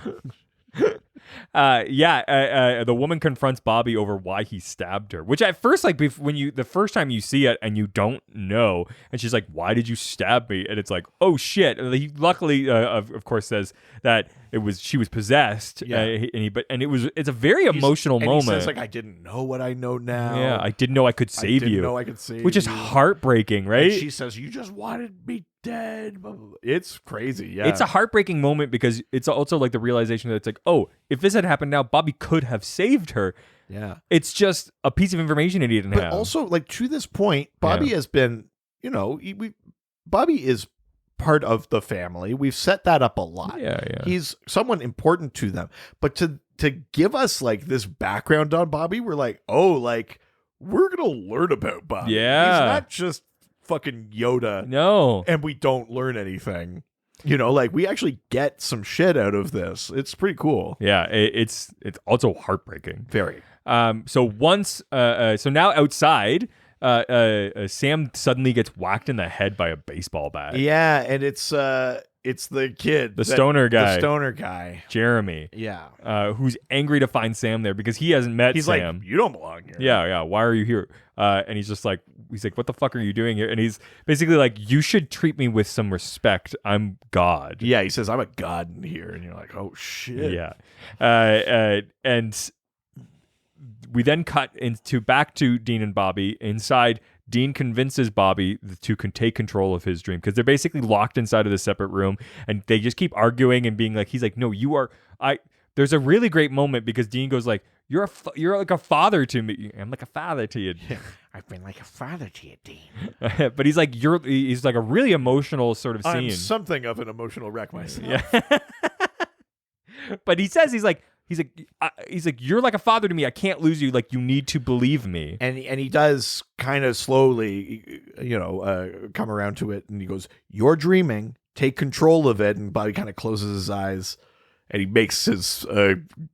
The woman confronts Bobby over why he stabbed her, which at first, like, the first time you see it and you don't know, and she's like, why did you stab me? And it's like, oh shit. And he luckily of course says that she was possessed. It's a very emotional moment. He says, like, I didn't know what I know now. Yeah, I didn't know I could save you. Which is heartbreaking, right? And she says, you just wanted me dead. It's crazy. Yeah, it's a heartbreaking moment because it's also like the realization that it's like, oh, if this had happened now, Bobby could have saved her. Yeah, it's just a piece of information he didn't have. But also, like, to this point, Bobby has been, Bobby is part of the family. We've set that up a lot. Yeah. He's someone important to them. But to give us like this background on Bobby, we're like, oh, like, we're gonna learn about Bobby. Yeah, he's not just fucking Yoda. No, and we don't learn anything. Like, we actually get some shit out of this. It's pretty cool. Yeah, it's also heartbreaking. Very. So now outside, Sam suddenly gets whacked in the head by a baseball bat. Yeah, and it's the kid, the stoner guy, Jeremy. Yeah, who's angry to find Sam there because he hasn't met he's Sam. Like, you don't belong here. Yeah. Why are you here? And he's like, what the fuck are you doing here? And he's basically like, you should treat me with some respect. I'm God. Yeah, he says, I'm a god in here. And you're like, oh, shit. Yeah. And we then cut back to Dean and Bobby. Inside, Dean convinces Bobby to take control of his dream because they're basically locked inside of this separate room and they just keep arguing and being like, he's like, no, you are... There's a really great moment because Dean goes like, you're like a father to me. I'm like a father to you. Yeah, I've been like a father to you, Dean. But he's like, he's like a really emotional sort of scene. I'm something of an emotional wreck myself. Yeah. But he says, he's like, you're like a father to me. I can't lose you. Like, you need to believe me. And he does kind of slowly, come around to it. And he goes, you're dreaming. Take control of it. And Bobby kind of closes his eyes and he makes his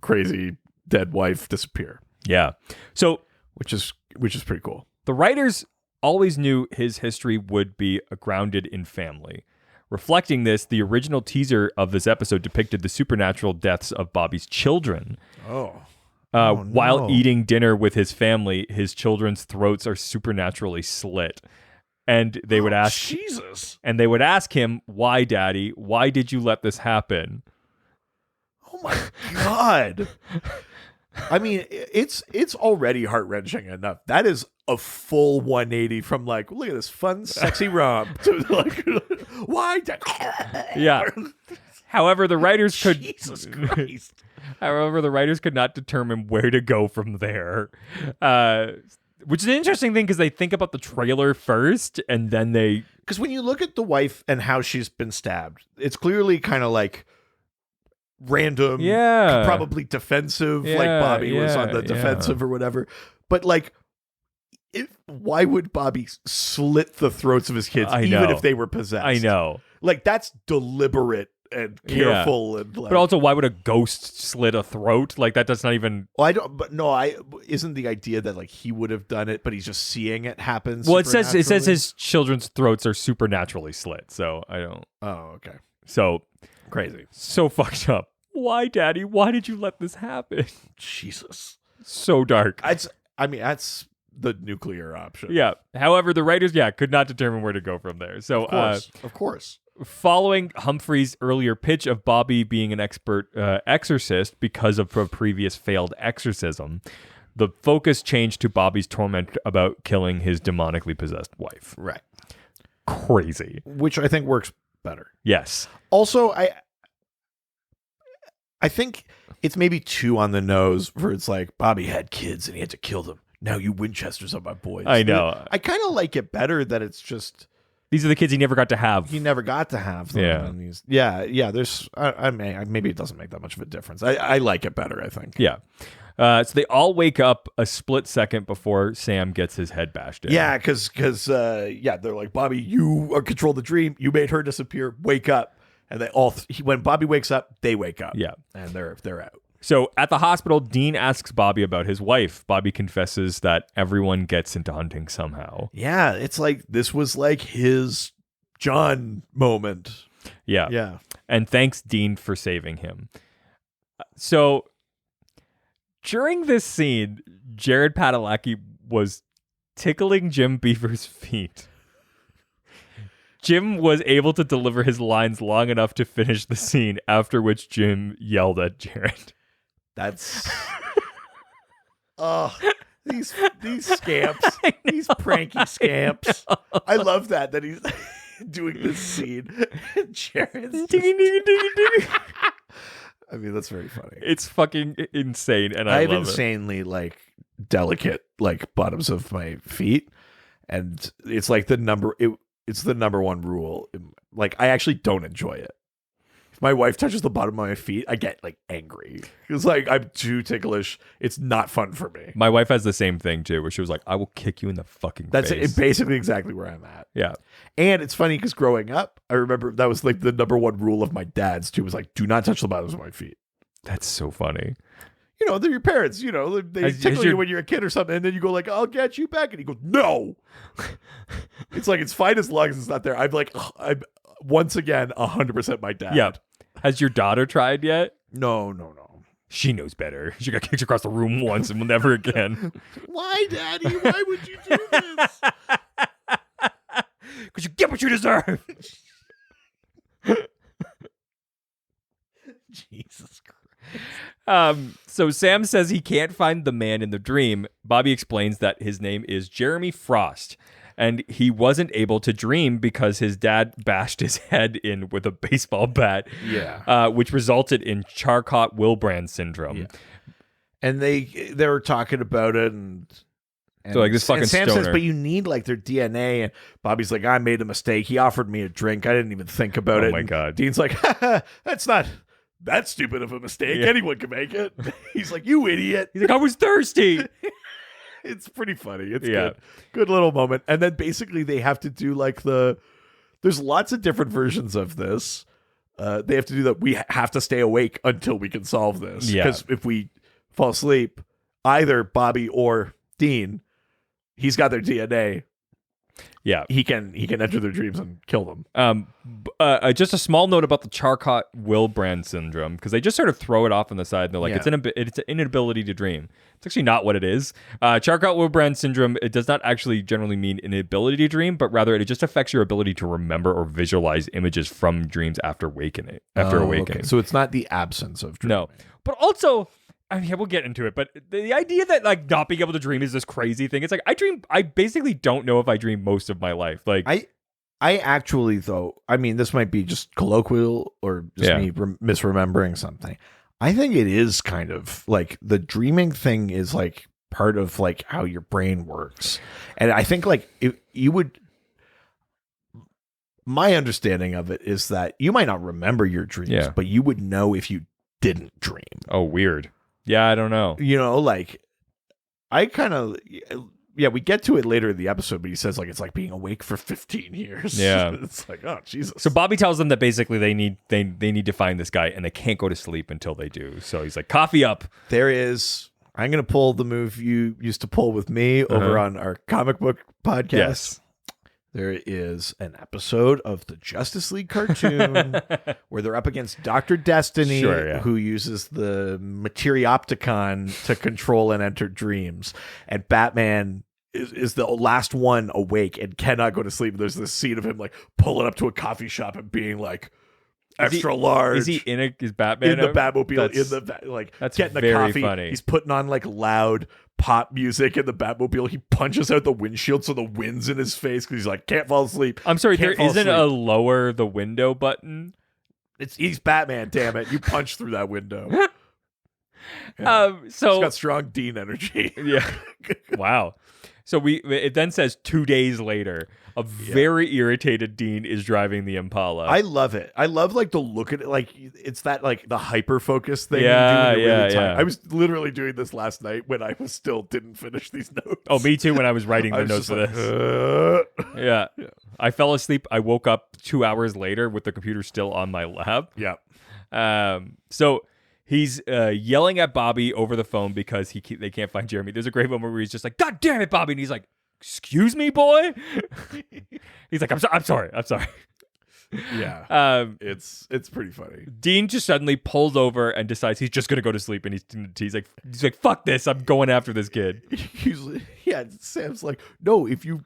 crazy dead wife disappear. Yeah. So, which is pretty cool. The writers always knew his history would be grounded in family. Reflecting this, the original teaser of this episode depicted the supernatural deaths of Bobby's children. While eating dinner with his family, his children's throats are supernaturally slit. And they would ask Jesus. And they would ask him, "Why, Daddy? Why did you let this happen?" Oh my God. I mean, it's already heart-wrenching enough. That is a full 180 from like, look at this fun, sexy romp to like, why? Yeah. However, the writers could Jesus Christ. However, the writers could not determine where to go from there. Which is an interesting thing because they think about the trailer first and then they... Because when you look at the wife and how she's been stabbed, it's clearly kind of like random, probably defensive, like Bobby was on the defensive or whatever. But like, why would Bobby slit the throats of his kids even if they were possessed? I know. Like, that's deliberate and careful and like, but also, why would a ghost slit a throat? Like, that does not even... Well, I don't... But no, isn't the idea that like he would have done it, but he's just seeing it happen? Well, it says his children's throats are supernaturally slit, so I don't... Oh, okay. So... Crazy. So fucked up. Why, Daddy? Why did you let this happen? Jesus. So dark. That's the nuclear option. Yeah. However, the writers, could not determine where to go from there. So, of course. Following Humphrey's earlier pitch of Bobby being an expert exorcist because of a previous failed exorcism, the focus changed to Bobby's torment about killing his demonically possessed wife. Right. Crazy. Which I think works better. Yes. Also, I think it's maybe too on the nose where it's like, Bobby had kids and he had to kill them. Now you Winchesters are my boys. I know. I kind of like it better that it's just... These are the kids he never got to have. He never got to have them. Yeah. And there's... maybe it doesn't make that much of a difference. I like it better, I think. Yeah. So they all wake up a split second before Sam gets his head bashed in. Yeah, because they're like, Bobby, you control the dream. You made her disappear. Wake up. And they all when Bobby wakes up, they wake up. Yeah. And they're out. So at the hospital, Dean asks Bobby about his wife. Bobby confesses that everyone gets into hunting somehow. Yeah, it's like this was like his John moment. Yeah. Yeah. And thanks Dean for saving him. So during this scene, Jared Padalecki was tickling Jim Beaver's feet. Jim was able to deliver his lines long enough to finish the scene, after which Jim yelled at Jared. That's these scamps, these pranky scamps. I love that he's doing this scene. Jared's just... I mean, that's very funny. It's fucking insane, and I have love insanely like delicate like bottoms of my feet, and it's like it's the number one rule. Like I actually don't enjoy it. If my wife touches the bottom of my feet, I get like angry. It's like I'm too ticklish. It's not fun for me. My wife has the same thing too, where she was like, "I will kick you in the fucking That's face." That's basically exactly where I'm at. Yeah. And it's funny because growing up, I remember that was like the number one rule of my dad's too, was like, do not touch the bottoms of my feet. That's so funny. You know, they're your parents, you know, they tickle you when you're a kid or something, and then you go like, I'll get you back. And he goes, no. It's like, it's fine as long as it's not there. I'm like, I'm once again 100% my dad. Yeah. Has your daughter tried yet? No. She knows better. She got kicked across the room once and will never again. Why, Daddy? Why would you do this? Because you get what you deserve. Jesus Christ. So Sam says he can't find the man in the dream. Bobby explains that his name is Jeremy Frost, and he wasn't able to dream because his dad bashed his head in with a baseball bat. Yeah. Which resulted in Charcot-Wilbrand syndrome. Yeah. And they were talking about it, and so like this fucking Sam stoner. says, but you need like their DNA. And Bobby's like, I made a mistake. He offered me a drink. I didn't even think about it. Oh my And God. Dean's like, that's not that stupid of a mistake. Yeah. Anyone can make it. He's like, you idiot. He's like, I was thirsty. It's pretty funny. It's Yeah. good little moment. And then basically they have to do like there's lots of different versions of this. They have to do that. We have to stay awake until we can solve this. Yeah. Because if we fall asleep, either Bobby or Dean, he's got their DNA. Yeah. He can enter their dreams and kill them. Just a small note about the Charcot-Wilbrand syndrome, because they just sort of throw it off on the side and they're like, Yeah. it's an inability to dream. It's actually not what it is. Charcot-Wilbrand syndrome, it does not actually generally mean inability to dream, but rather it just affects your ability to remember or visualize images from dreams after awakening. Okay. So it's not the absence of dreaming. No, but also, I mean, we'll get into it, but the idea that like not being able to dream is this crazy thing. It's like I basically don't know if I dream most of my life. Like I actually, though, I mean, this might be just colloquial or just me misremembering something. I think it is kind of like the dreaming thing is like part of like how your brain works. And I think like my understanding of it is that you might not remember your dreams, but you would know if you didn't dream. Oh, weird. Yeah, I don't know. You know, like I kind of, we get to it later in the episode, but he says like it's like being awake for 15 years. Yeah, it's like, oh Jesus. So Bobby tells them that basically they need to find this guy and they can't go to sleep until they do. So he's like, coffee up. I'm gonna pull the move you used to pull with me over on our comic book podcast. Yes. There is an episode of the Justice League cartoon where they're up against Dr. Destiny, who uses the Materiopticon to control and enter dreams. And Batman is the last one awake and cannot go to sleep. There's this scene of him like pulling up to a coffee shop and being like, extra large. Is he in his Batman? In the Batmobile, that's getting a very coffee. funny. He's putting on like loud pop music in the Batmobile. He punches out the windshield so the wind's in his face because he's like, can't fall asleep. I'm sorry, there isn't a asleep. lower the window button. He's Batman, damn it. You punch through that window. So he's got strong Dean energy. Yeah. Wow. So it then says 2 days later, a very irritated Dean is driving the Impala. I love it. I love like the look at it. Like it's that like the hyper focus thing. Yeah, you do in the yeah. I was literally doing this last night when I was still didn't finish these notes. Oh, me too. When I was writing the notes for this. Yeah. I fell asleep. I woke up 2 hours later with the computer still on my lap. Yeah. So He's yelling at Bobby over the phone because they can't find Jeremy. There's a great moment where he's just like, God damn it, Bobby. And he's like, excuse me, boy? He's like, I'm sorry. Yeah. It's pretty funny. Dean just suddenly pulls over and decides he's just gonna go to sleep, and he's like, fuck this, I'm going after this kid. Sam's like, no, if you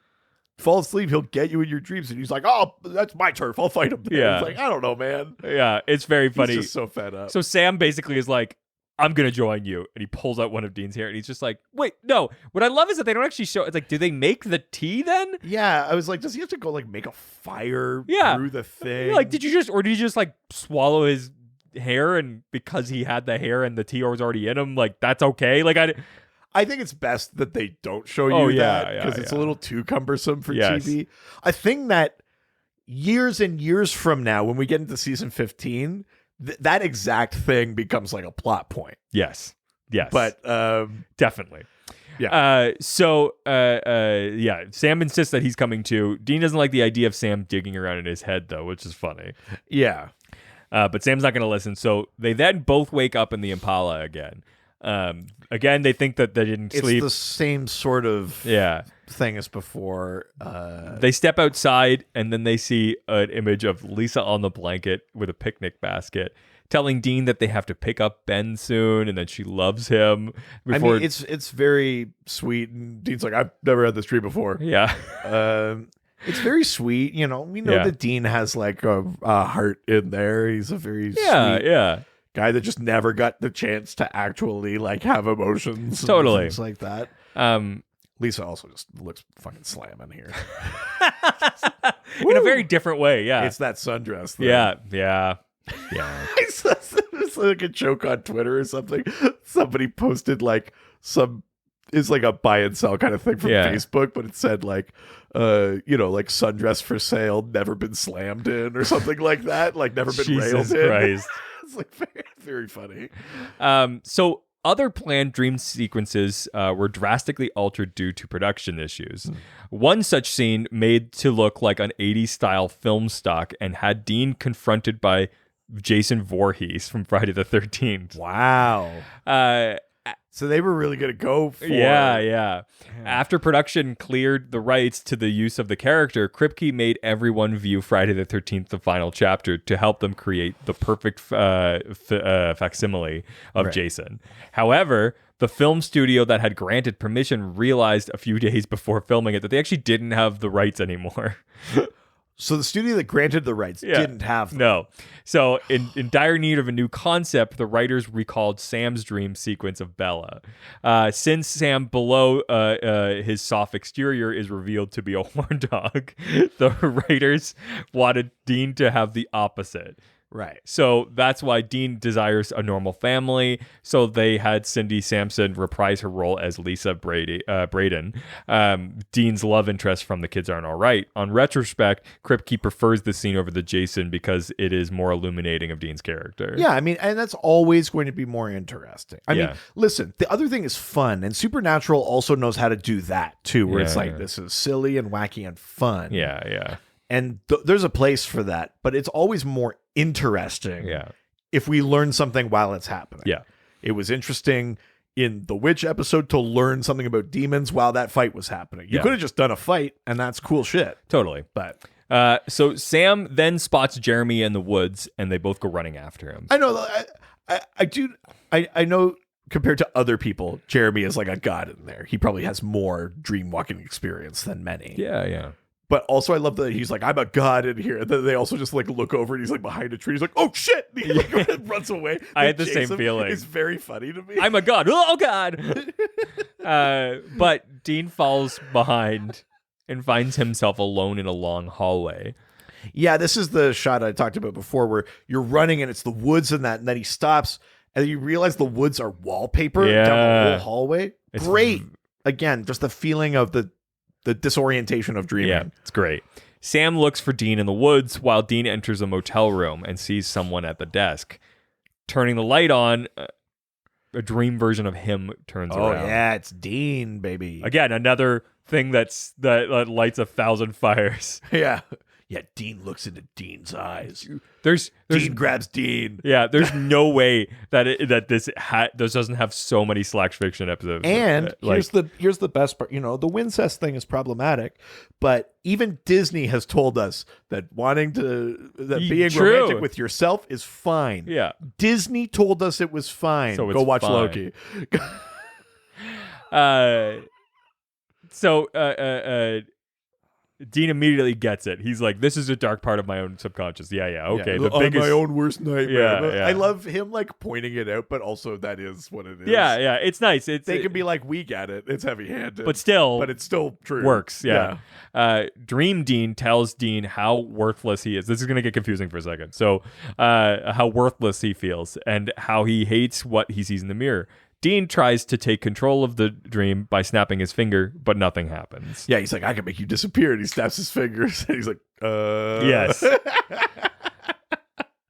fall asleep, he'll get you in your dreams. And he's like, oh, that's my turf, I'll fight him there. Yeah. It's like, I don't know, man. Yeah, it's very funny. He's just so fed up. So Sam basically is like, I'm gonna join you, and he pulls out one of Dean's hair, and he's just like, wait, no. What I love is that they don't actually show. It's like, do they make the tea then? Yeah, I was like, does he have to go like make a fire through the thing? Like, did you just like swallow his hair, and because he had the hair and the tea was already in him, like that's okay? Like I think it's best that they don't show you that because it's a little too cumbersome for TV. A thing that years and years from now, when we get into season 15. That exact thing becomes like a plot point. Yes. But definitely. Yeah. Sam insists that he's coming too. Dean doesn't like the idea of Sam digging around in his head though, which is funny. Yeah. But Sam's not going to listen. So they then both wake up in the Impala again. Again, they think that they didn't sleep. It's the same sort of thing as before. They step outside, and then they see an image of Lisa on the blanket with a picnic basket, telling Dean that they have to pick up Ben soon, and that she loves him. Before... I mean, it's very sweet. And Dean's like, I've never had this dream before. Yeah. It's very sweet. You know, we know that Dean has like a heart in there. He's a very sweet guy that just never got the chance to actually like have emotions. Totally. And things like that. Lisa also just looks fucking slamming here. In a very different way, yeah. It's that sundress thing. Yeah. It's like a joke on Twitter or something. Somebody posted like it's like a buy and sell kind of thing from Facebook, but it said like, like sundress for sale, never been slammed in or something like that. Like never been railed in. Christ. It's like very, very funny. So other planned dream sequences were drastically altered due to production issues. One such scene made to look like an 80s style film stock and had Dean confronted by Jason Voorhees from Friday the 13th. Wow. So they were really going to go for Yeah. After production cleared the rights to the use of the character, Kripke made everyone view Friday the 13th, the final chapter, to help them create the perfect facsimile of Jason. However, the film studio that had granted permission realized a few days before filming it that they actually didn't have the rights anymore. So the studio that granted the rights didn't have them. No. So in dire need of a new concept, the writers recalled Sam's dream sequence of Bella. Since Sam below his soft exterior is revealed to be a horn dog, the writers wanted Dean to have the opposite. Right. So that's why Dean desires a normal family. So they had Cindy Sampson reprise her role as Lisa Braden, Dean's love interest from The Kids Aren't All Right. On retrospect, Kripke prefers this scene over the Jason because it is more illuminating of Dean's character. Yeah, I mean, and that's always going to be more interesting. I mean, listen, the other thing is fun, and Supernatural also knows how to do that too, where it's like, this is silly and wacky and fun. Yeah. And there's a place for that, but it's always more interesting if we learn something while it's happening. Yeah. It was interesting in the Witch episode to learn something about demons while that fight was happening. You could have just done a fight, and that's cool shit. Totally. But so Sam then spots Jeremy in the woods, and they both go running after him. I know. I know. Compared to other people, Jeremy is like a god in there. He probably has more dream walking experience than many. Yeah. But also, I love that he's like, I'm a god in here. And then they also just like look over and he's like behind a tree. He's like, oh shit! And he like, runs away. I had the same feeling. It's very funny to me. I'm a god. Oh god! But Dean falls behind and finds himself alone in a long hallway. Yeah, this is the shot I talked about before, where you're running and it's the woods and that, and then he stops, and you realize the woods are wallpaper down the whole hallway. It's great. Again, just the feeling of the disorientation of dreaming. Yeah, it's great. Sam looks for Dean in the woods while Dean enters a motel room and sees someone at the desk. Turning the light on, a dream version of him turns around. Oh, yeah, it's Dean, baby. Again, another thing that lights 1,000 fires. Yeah. Yeah, Dean looks into Dean's eyes. There's Dean grabs Dean. Yeah, there's no way that this doesn't have so many slash fiction episodes. And here's the best part. You know, the Wincest thing is problematic, but even Disney has told us that being True. romantic with yourself is fine. Yeah. Disney told us it was fine. So Go it's watch fine. Loki. Dean immediately gets it. He's like, "This is a dark part of my own subconscious." Yeah, okay. Yeah, The biggest, my own worst nightmare. Yeah. I love him like pointing it out, but also that is what it is. yeah. It's nice. They can be like, we get it. It's heavy-handed, but still, it's still true. Works. Yeah. Dream Dean tells Dean how worthless he is. This is going to get confusing for a second. So, how worthless he feels and how he hates what he sees in the mirror. Dean tries to take control of the dream by snapping his finger, but nothing happens. Yeah, he's like, I can make you disappear. And he snaps his fingers. And he's like, Yes.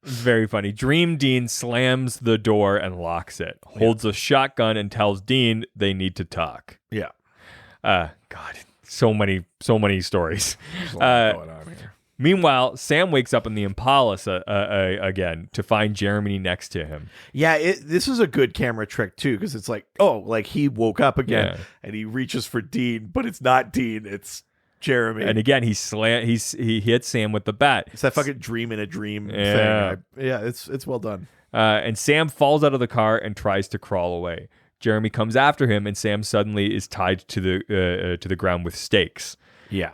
Very funny. Dream Dean slams the door and locks it, holds a shotgun and tells Dean they need to talk. Yeah. God, so many stories. There's a lot going on here. Meanwhile, Sam wakes up in the Impala again to find Jeremy next to him. Yeah, this is a good camera trick too, because it's like, oh, like he woke up again Yeah. and he reaches for Dean, but it's not Dean, it's Jeremy. And again, he hits Sam with the bat. It's that fucking dream in a dream Yeah. thing. It's well done. And Sam falls out of the car and tries to crawl away. Jeremy comes after him, and Sam suddenly is tied to the ground with stakes. Yeah.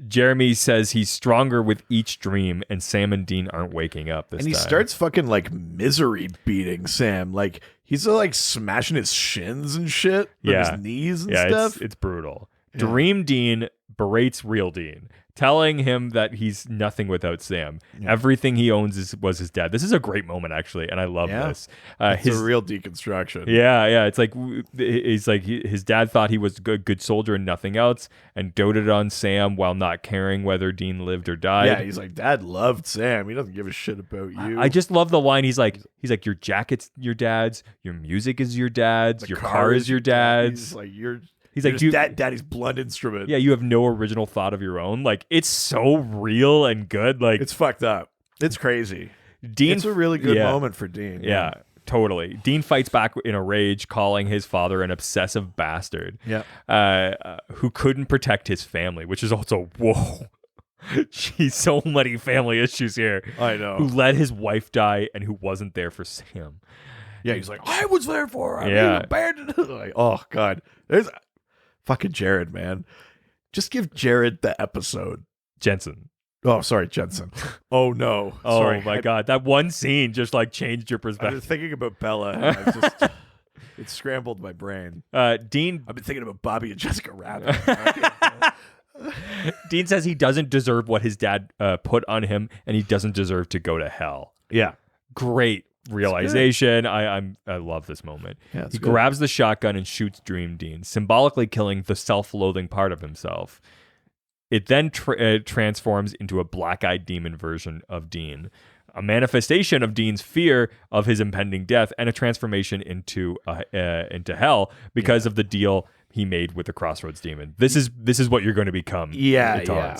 Jeremy says he's stronger with each dream, and Sam and Dean aren't waking up this time. And he starts fucking like misery beating Sam. Like he's like smashing his shins and shit, with his knees and stuff. It's brutal. Yeah. Dream Dean berates real Dean, telling him that he's nothing without Sam. Yeah. Everything he owns was his dad. This is a great moment, actually, and I love this. It's a real deconstruction. Yeah. It's like his dad thought he was a good soldier and nothing else, and doted on Sam while not caring whether Dean lived or died. Yeah, he's like, Dad loved Sam. He doesn't give a shit about you. I just love the line. He's like, your jacket's your dad's, your music is your dad's, your car is your dad's. He's like, Daddy's blunt instrument. Yeah, you have no original thought of your own. Like, it's so real and good. Like, it's fucked up. It's crazy. It's a really good moment for Dean. Yeah, totally. Dean fights back in a rage, calling his father an obsessive bastard. Yeah. Who couldn't protect his family, which is also, whoa. Geez, so many family issues here. I know. Who let his wife die and who wasn't there for Sam. Yeah, he's like, I was there for her. Yeah. Abandoned. Like, oh, God. There's fucking Jared, man. Just give Jared the episode. Jensen. Oh, sorry, Jensen. Oh, no. Oh, sorry. my God. That one scene just like changed your I was perspective. thinking about Bella. And it scrambled my brain. Dean. I've been thinking about Bobby and Jessica Rabbit. Dean says he doesn't deserve what his dad put on him, and he doesn't deserve to go to hell. Yeah. Great realization. I love this moment. Yeah, he grabs the shotgun and shoots Dream Dean, symbolically killing the self-loathing part of himself. It then transforms into a black-eyed demon version of Dean, a manifestation of Dean's fear of his impending death, and a transformation into hell because of the deal he made with the Crossroads demon. This is what you're going to become. Yeah.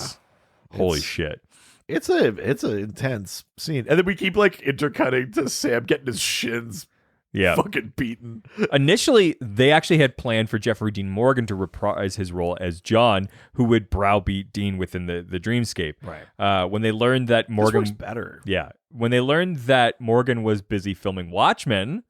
Holy shit. It's an intense scene. And then we keep like intercutting to Sam getting his shins fucking beaten. Initially, they actually had planned for Jeffrey Dean Morgan to reprise his role as John, who would browbeat Dean within the Dreamscape. Right. When they learned that Morgan... This works better. Yeah. When they learned that Morgan was busy filming Watchmen...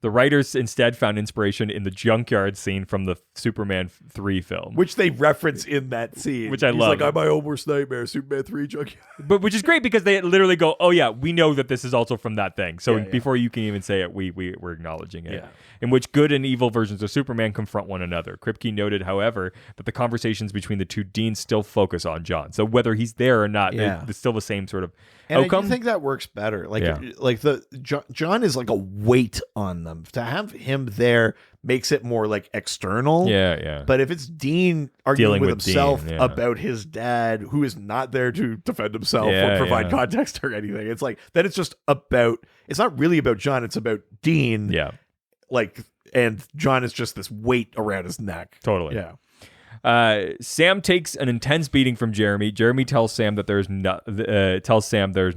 The writers instead found inspiration in the junkyard scene from the Superman 3 film. Which they reference in that scene. Which I He's love. Like, I'm my own worst nightmare, Superman 3 junkyard. But which is great because they literally go, oh yeah, we know that this is also from that thing. So before you can even say it, we're acknowledging it. Yeah. In which good and evil versions of Superman confront one another. Kripke noted, however, that the conversations between the two Deans still focus on John. So whether he's there or not, it's still the same sort of outcome. I do think that works better. Like John is like a weight on them. To have him there makes it more like external. Yeah. But if it's Dean arguing with himself Dean, about his dad, who is not there to defend himself or provide context or anything, it's like then it's just about. It's not really about John. It's about Dean. Yeah. Like, and John is just this weight around his neck. Totally. Yeah. Sam takes an intense beating from Jeremy. Jeremy tells Sam that there's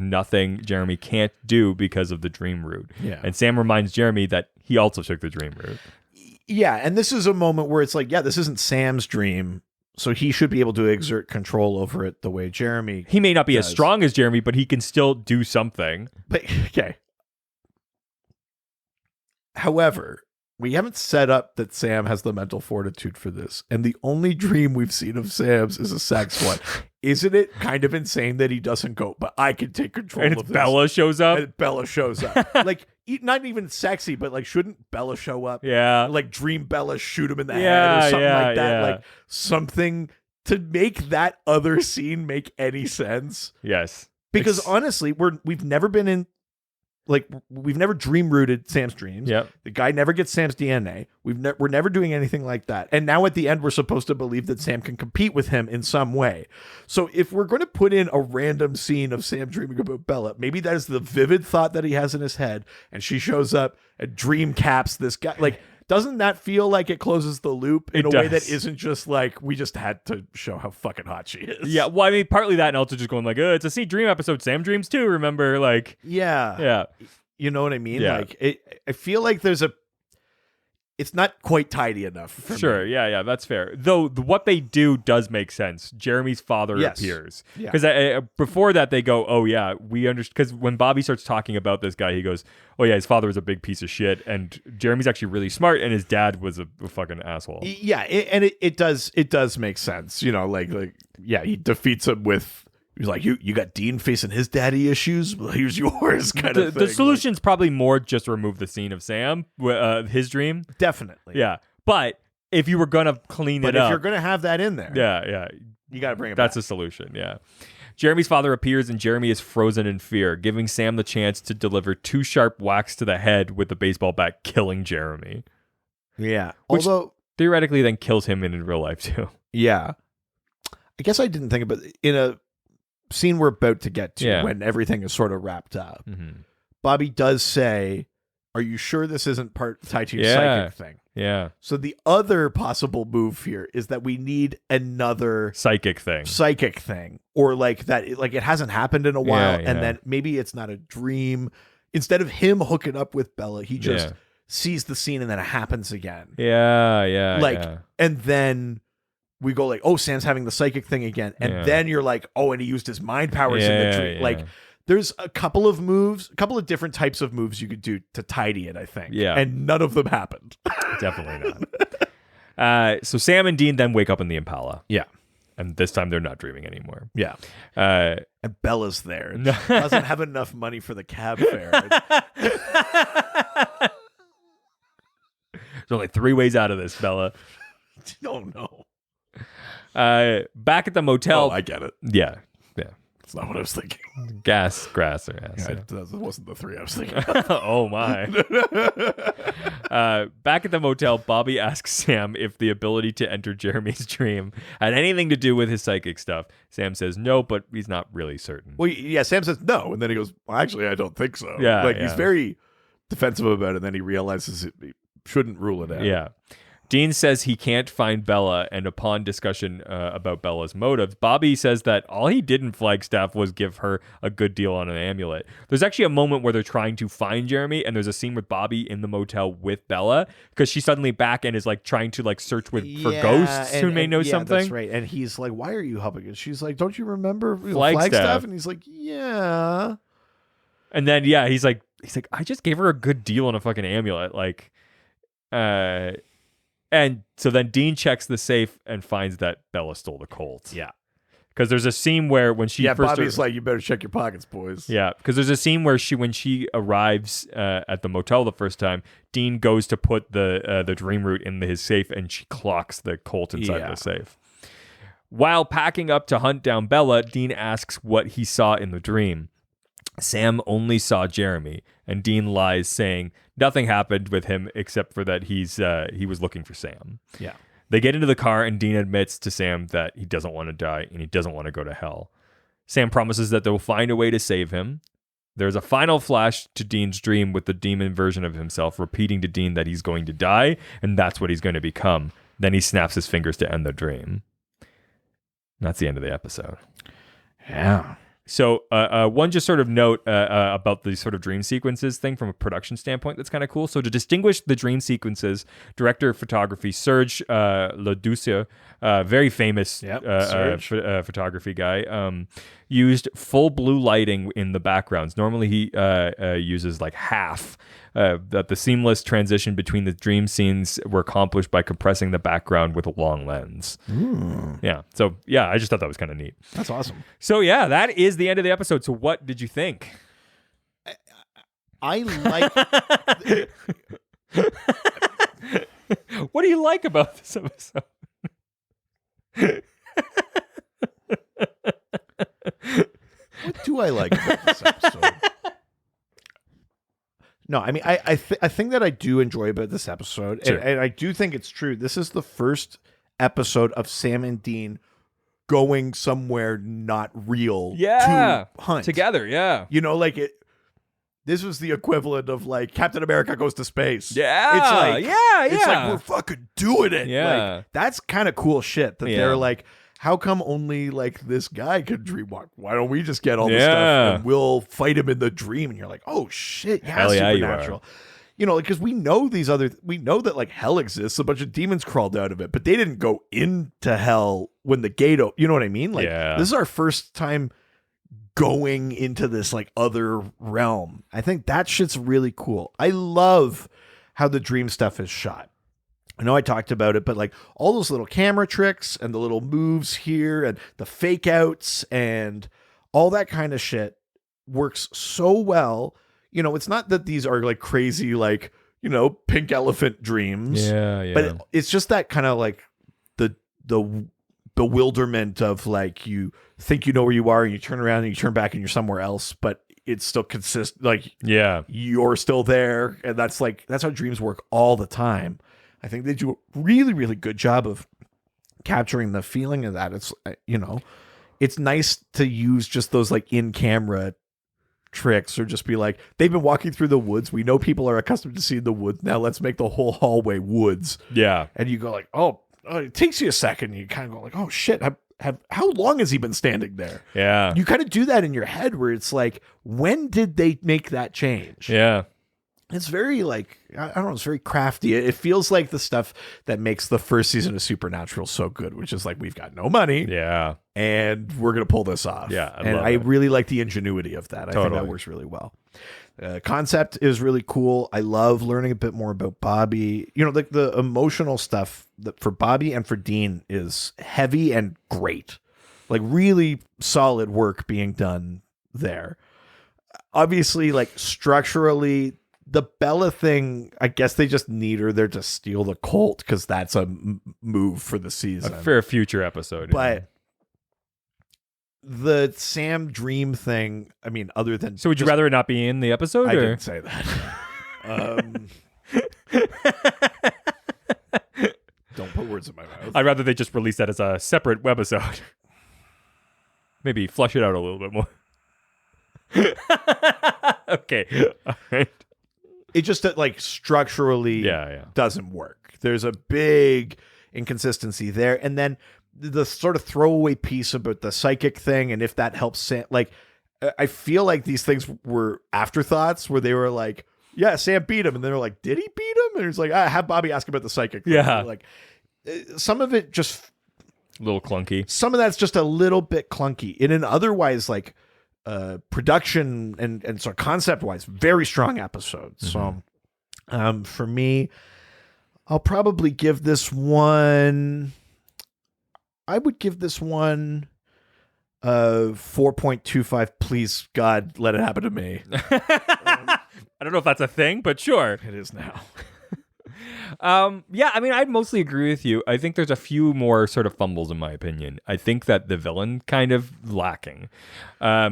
nothing Jeremy can't do because of the dream route. Yeah. And Sam reminds Jeremy that he also took the dream route. Yeah, and this is a moment where it's like, yeah, this isn't Sam's dream, so he should be able to exert control over it the way Jeremy. He may not be does. as strong as Jeremy, but he can still do something. But okay. However, we haven't set up that Sam has the mental fortitude for this, and the only dream we've seen of Sam's is a sex one. Isn't it kind of insane that he doesn't go, but I can take control And of it's this? Bella shows up. And Bella shows up. Like, not even sexy, but like, shouldn't Bella show up? Yeah. Like, Dream Bella shoot him in the head Yeah, or something yeah, like that. yeah. Like, something to make that other scene make any sense. Yes. Because honestly, we've never been in, like, we've never dream rooted Sam's dreams. Yep. The guy never gets Sam's DNA. We're never doing anything like that. And now at the end, we're supposed to believe that Sam can compete with him in some way. So if we're going to put in a random scene of Sam dreaming about Bella, maybe that is the vivid thought that he has in his head, and she shows up and dream caps this guy. Like, doesn't that feel like it closes the loop in a way that isn't just like, we just had to show how fucking hot she is? Yeah, well, I mean, partly that, and also just going like, it's a Dream episode. Sam dreams too, remember? Like, yeah. You know what I mean? Yeah. Like, I feel like it's not quite tidy enough for sure, me. yeah, that's fair. Though what they do does make sense. Jeremy's father appears. Yeah. Because before that, they go, oh, yeah, we understand. Because when Bobby starts talking about this guy, he goes, oh, yeah, his father was a big piece of shit. And Jeremy's actually really smart, and his dad was a fucking asshole. Yeah, it does make sense. You know, like yeah, he defeats him with, he's like, you got Dean facing his daddy issues? Well, here's yours kind of thing. The solution's probably more just remove the scene of Sam, his dream. Definitely. Yeah. But if you were going to clean But it if up. you're going to have that in there, Yeah. you got to bring it That's back. a solution, yeah. Jeremy's father appears, and Jeremy is frozen in fear, giving Sam the chance to deliver 2 sharp whacks to the head with the baseball bat, killing Jeremy. Yeah. Which Although, theoretically then kills him in real life, too. yeah. I guess I didn't think about it. In a scene we're about to get to, when everything is sort of wrapped up, Bobby does say, are you sure this isn't tied to your psychic thing? Yeah. So the other possible move here is that we need another psychic thing, or like that, like it hasn't happened in a while, and then maybe it's not a dream. Instead of him hooking up with Bella, he just sees the scene and then it happens again. And then we go like, oh, Sam's having the psychic thing again, and then you're like, oh, and he used his mind powers in the dream. Like, there's a couple of different types of moves you could do to tidy it, I think. Yeah. And none of them happened. Definitely not. So Sam and Dean then wake up in the Impala. Yeah. And this time they're not dreaming anymore. Yeah. And Bella's there. And she doesn't have enough money for the cab fare. There's only 3 ways out of this, Bella. Oh, no. Back at the motel. Oh, I get it. Yeah. That's not what I was thinking. Gas, grass, or ass. Yeah, that wasn't the 3 I was thinking. Oh, my. Back at the motel, Bobby asks Sam if the ability to enter Jeremy's dream had anything to do with his psychic stuff. Sam says no, but he's not really certain. Well, yeah, Sam says no, and then he goes, well, actually, I don't think so. Yeah, he's very defensive about it, and then he realizes he shouldn't rule it out. Yeah. Dean says he can't find Bella, and upon discussion about Bella's motives, Bobby says that all he did in Flagstaff was give her a good deal on an amulet. There's actually a moment where they're trying to find Jeremy, and there's a scene with Bobby in the motel with Bella, because she's suddenly back and is like trying to like search for ghosts who may know something. That's right. And he's like, why are you helping us? She's like, don't you remember Flagstaff? And he's like, yeah. And then, he's like, I just gave her a good deal on a fucking amulet. And so then Dean checks the safe and finds that Bella stole the Colt. Yeah. Because there's a scene where when she first... Bobby's like, you better check your pockets, boys. Yeah, because there's a scene where when she arrives at the motel the first time, Dean goes to put the dream route in his safe, and she clocks the Colt inside the safe. While packing up to hunt down Bella, Dean asks what he saw in the dream. Sam only saw Jeremy, and Dean lies, saying nothing happened with him except for that he was looking for Sam. Yeah. They get into the car, and Dean admits to Sam that he doesn't want to die and he doesn't want to go to hell. Sam promises that they'll find a way to save him. There's a final flash to Dean's dream with the demon version of himself repeating to Dean that he's going to die, and that's what he's going to become. Then he snaps his fingers to end the dream. And that's the end of the episode. Yeah. So one just sort of note about the sort of dream sequences thing from a production standpoint that's kind of cool. So to distinguish the dream sequences, director of photography Serge Ledouceur, very famous photography guy, used full blue lighting in the backgrounds. Normally he uses like half. That the seamless transition between the dream scenes were accomplished by compressing the background with a long lens. Yeah. So yeah, I just thought that was kind of neat. That's awesome. So yeah, that is the end of the episode. So what did you think? I like. What do you like about this episode? What do I like about this episode? No, I mean, I think that I do enjoy about this episode, Sure. and I do think it's true. This is the first episode of Sam and Dean going somewhere not real to hunt together. Yeah, you know, like it. This was the equivalent of like Captain America goes to space. Yeah, it's like it's yeah. like we're fucking doing it. Yeah. Like, that's kind of cool shit. That they're like, how come only like this guy could dream walk? Why don't we just get all this stuff and we'll fight him in the dream? And you're like, oh shit, yeah, Hell yeah, supernatural. You know, because we know we know that like hell exists. A bunch of demons crawled out of it, but they didn't go into hell when the gate opened. You know what I mean? Like, this is our first time going into this like other realm. I think that shit's really cool. I love how the dream stuff is shot. I know I talked about it, but like all those little camera tricks and the little moves here and the fake outs and all that kind of shit works so well. You know, it's not that these are like crazy, like, you know, pink elephant dreams. Yeah. But it's just that kind of like the bewilderment of like you think you know where you are and you turn around and you turn back and you're somewhere else, but it's still consistent. Like, you're still there. And that's how dreams work all the time. I think they do a really, really good job of capturing the feeling of that. It's, you know, it's nice to use just those like in camera tricks or just be like, they've been walking through the woods. We know people are accustomed to seeing the woods. Now let's make the whole hallway woods. Yeah. And you go like, oh, it takes you a second. You kind of go like, oh shit. How long has he been standing there? Yeah. You kind of do that in your head where it's like, when did they make that change? Yeah. It's very like, I don't know, it's very crafty. It feels like the stuff that makes the first season of Supernatural so good, which is like, we've got no money. Yeah. And we're going to pull this off. Yeah. I really like the ingenuity of that. I think that works really well. Concept is really cool. I love learning a bit more about Bobby. You know, like the emotional stuff that for Bobby and for Dean is heavy and great. Like really solid work being done there. Obviously, like structurally, the Bella thing, I guess they just need her there to steal the Colt because that's a move for the season. For a future episode. But the Sam Dream thing, I mean, other than... So would you rather it not be in the episode? I didn't say that. Don't put words in my mouth. I'd rather they just release that as a separate webisode. Maybe flush it out a little bit more. Okay. All right. It just like structurally doesn't work. There's a big inconsistency there. And then the sort of throwaway piece about the psychic thing and if that helps Sam, like I feel like these things were afterthoughts where they were like, yeah, Sam beat him. And they were like, did he beat him? And it's like, have Bobby ask about the psychic thing. Yeah. Like some of it just a little clunky. Some of that's just a little bit clunky in an otherwise like production and so concept wise, very strong episode. Mm-hmm. So for me, I'll probably give this one, I would give this one 4.25. Please God, let it happen to me. I don't know if that's a thing, but sure. It is now. Yeah, I mean, I'd mostly agree with you. I think there's a few more sort of fumbles in my opinion. I think that the villain kind of lacking.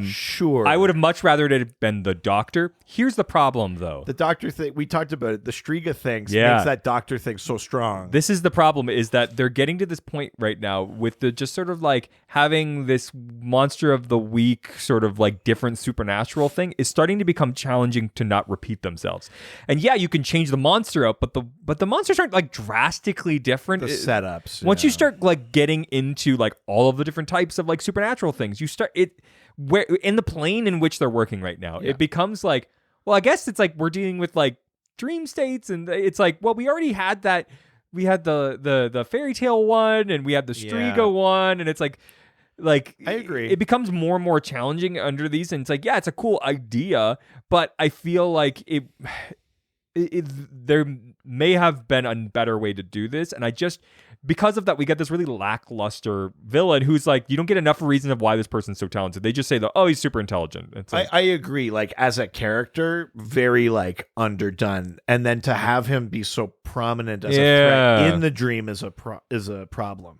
Sure. I would have much rather it had been the Doctor. Here's the problem, though. The Doctor thing, we talked about it. The Striga thing makes that Doctor thing so strong. This is the problem, is that they're getting to this point right now with the just sort of like having this monster of the week sort of like different supernatural thing is starting to become challenging to not repeat themselves. And yeah, you can change the monster out, but the monsters aren't like drastically different. The setups. Once you start like getting into like all of the different types of like supernatural things, you start it where in the plane in which they're working right now, it becomes like, well, I guess it's like we're dealing with like dream states, and it's like, well, we already had that. We had the fairy tale one, and we had the Striga one, and it's like I agree. It becomes more and more challenging under these, and it's like, yeah, it's a cool idea, but I feel like there may have been a better way to do this, and because of that, we get this really lackluster villain who's like, you don't get enough reason of why this person's so talented. They just say that, oh, he's super intelligent. It's like, I agree. Like, as a character, very like underdone, and then to have him be so prominent as a threat in the dream is a problem.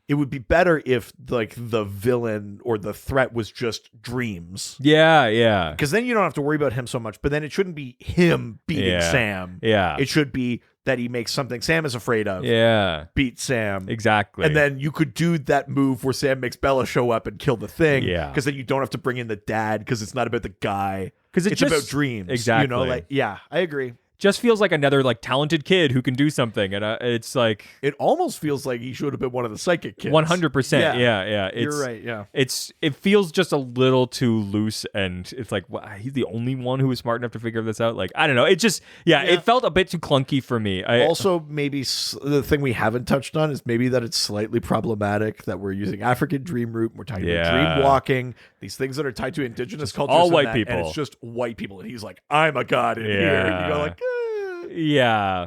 It would be better if like the villain or the threat was just dreams. Yeah. Because then you don't have to worry about him so much. But then it shouldn't be him beating Sam. Yeah. It should be that he makes something Sam is afraid of. Yeah. Beat Sam. Exactly. And then you could do that move where Sam makes Bella show up and kill the thing. Yeah. Because then you don't have to bring in the dad because it's not about the guy. Because it's about dreams. Exactly. You know, like, yeah, I agree. Just feels like another like talented kid who can do something, and it's like it almost feels like he should have been one of the psychic kids. 100%. Yeah. You're right. Yeah, it feels just a little too loose, and it's like, well, he's the only one who was smart enough to figure this out. Like, I don't know. It just it felt a bit too clunky for me. Also, maybe the thing we haven't touched on is maybe that it's slightly problematic that we're using African dream root. We're talking about dream walking. These things that are tied to indigenous cultures, all white people, and it's just white people. And he's like, I'm a god in here. And you go like. Yeah.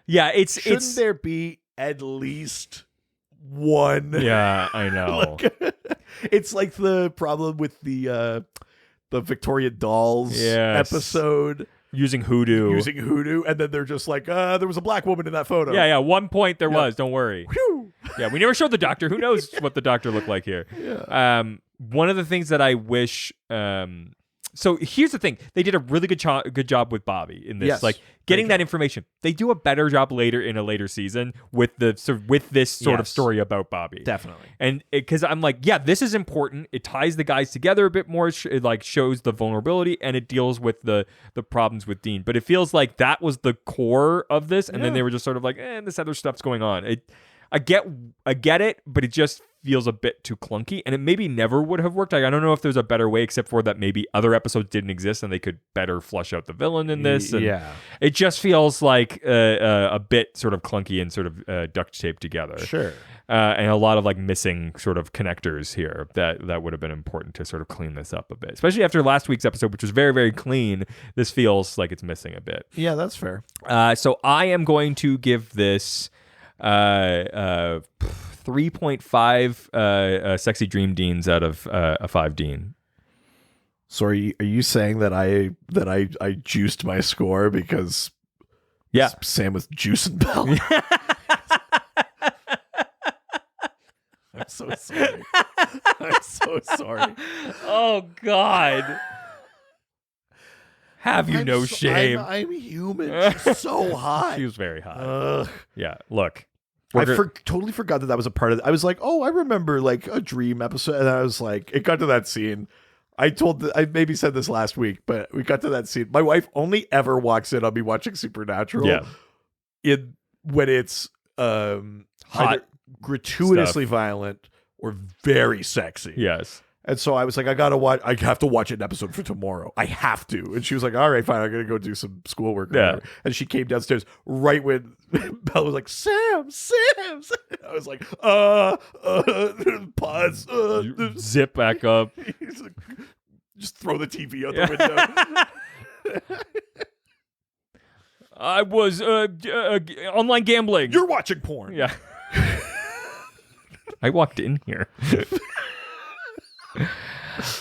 Shouldn't there be at least one? Yeah, I know. It's like the problem with the Victoria Dolls episode. Using hoodoo, and then they're just like, there was a black woman in that photo. Yeah. One point there was. Don't worry. Whew. Yeah, we never showed the doctor. Who knows what the doctor looked like here? Yeah. One of the things that I wish. So here's the thing: they did a really good job with Bobby in this, like getting that information. They do a better job later in a later season with this sort of story about Bobby. Definitely, and because I'm like, yeah, this is important. It ties the guys together a bit more. It like shows the vulnerability, and it deals with the problems with Dean. But it feels like that was the core of this, and then they were just sort of like, this other stuff's going on. I get it, but it just feels a bit too clunky, and it maybe never would have worked. Like, I don't know if there's a better way, except for that maybe other episodes didn't exist and they could better flush out the villain in this. And it just feels like a bit sort of clunky and sort of duct taped together. Sure. And a lot of like missing sort of connectors here that would have been important to sort of clean this up a bit, especially after last week's episode, which was very, very clean. This feels like it's missing a bit. Yeah, that's fair. So I am going to give this 3.5 sexy dream deans out of a 5 dean. So are you saying that I juiced my score because Sam was juicing Bell? I'm so sorry. I'm so sorry. Oh God. Have you no shame? I'm human. She's so hot. She was very hot. Yeah, look. I totally forgot that was a part of it. I was like, oh, I remember like a dream episode. And I was like, it got to that scene. I maybe said this last week, but we got to that scene. My wife only ever walks in on me watching Supernatural when it's hot, gratuitously violent or very sexy. Yes. And so I was like, I have to watch an episode for tomorrow. I have to. And she was like, all right, fine. I'm going to go do some schoolwork. Yeah. And she came downstairs right when Belle was like, Sam. I was like, pause. Zip back up. Like, just throw the TV out the window. I was online gambling. You're watching porn. Yeah. I walked in here.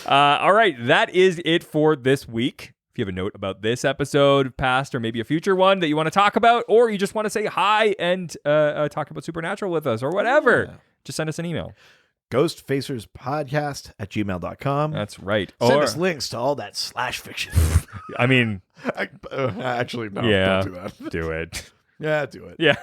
All right, that is it for this week. If you have a note about this episode, past, or maybe a future one that you want to talk about, or you just want to say hi and talk about Supernatural with us or whatever, just send us an email. Ghostfacerspodcast@gmail.com. That's right. Send us links to all that slash fiction. I mean, actually, no. Yeah, don't do that. Do it. Yeah, do it. Yeah.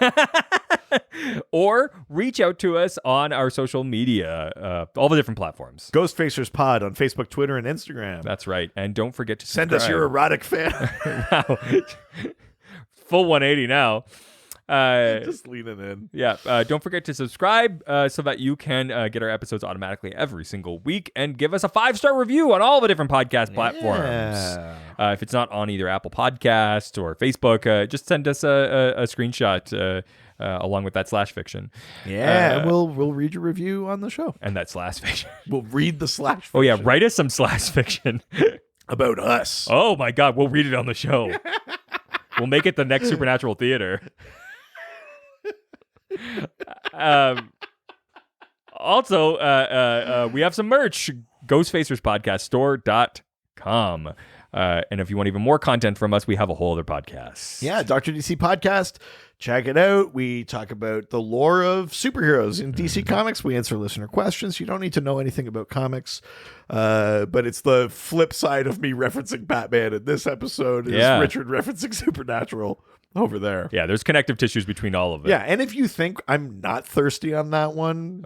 Or reach out to us on our social media, all the different platforms. Ghostfacers Pod on Facebook, Twitter, and Instagram. That's right. And don't forget to subscribe. Send us your erotic fan. Wow. full 180 now. Just leaning in. Yeah. Don't forget to subscribe so that you can get our episodes automatically every single week, and give us a 5-star review on all the different podcast platforms. Yeah. If it's not on either Apple Podcasts or Facebook, just send us a screenshot along with that /fiction. Yeah, and we'll read your review on the show. And that /fiction. We'll read the /fiction. Oh yeah, write us some /fiction. About us. Oh my God, we'll read it on the show. We'll make it the next Supernatural Theater. Also, we have some merch. Ghostfacerspodcaststore.com. And if you want even more content from us, we have a whole other podcast. Yeah, Dr. DC podcast. Check it out. We talk about the lore of superheroes in DC Comics. We answer listener questions. You don't need to know anything about comics, but it's the flip side of me referencing Batman in this episode is Richard referencing Supernatural over there. Yeah, there's connective tissues between all of it. Yeah, and if you think I'm not thirsty on that one,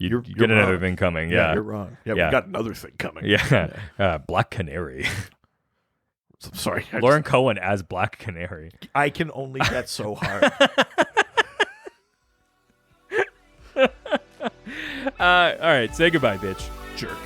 you get another wrong. thing coming. Yeah, you're wrong. Yeah, we got another thing coming. Yeah, Black Canary. I'm sorry. Lauren Cohen as Black Canary. I can only get so hard. All right, say goodbye, bitch. Jerk.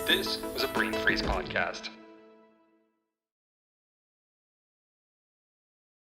This was a Brain Freeze podcast.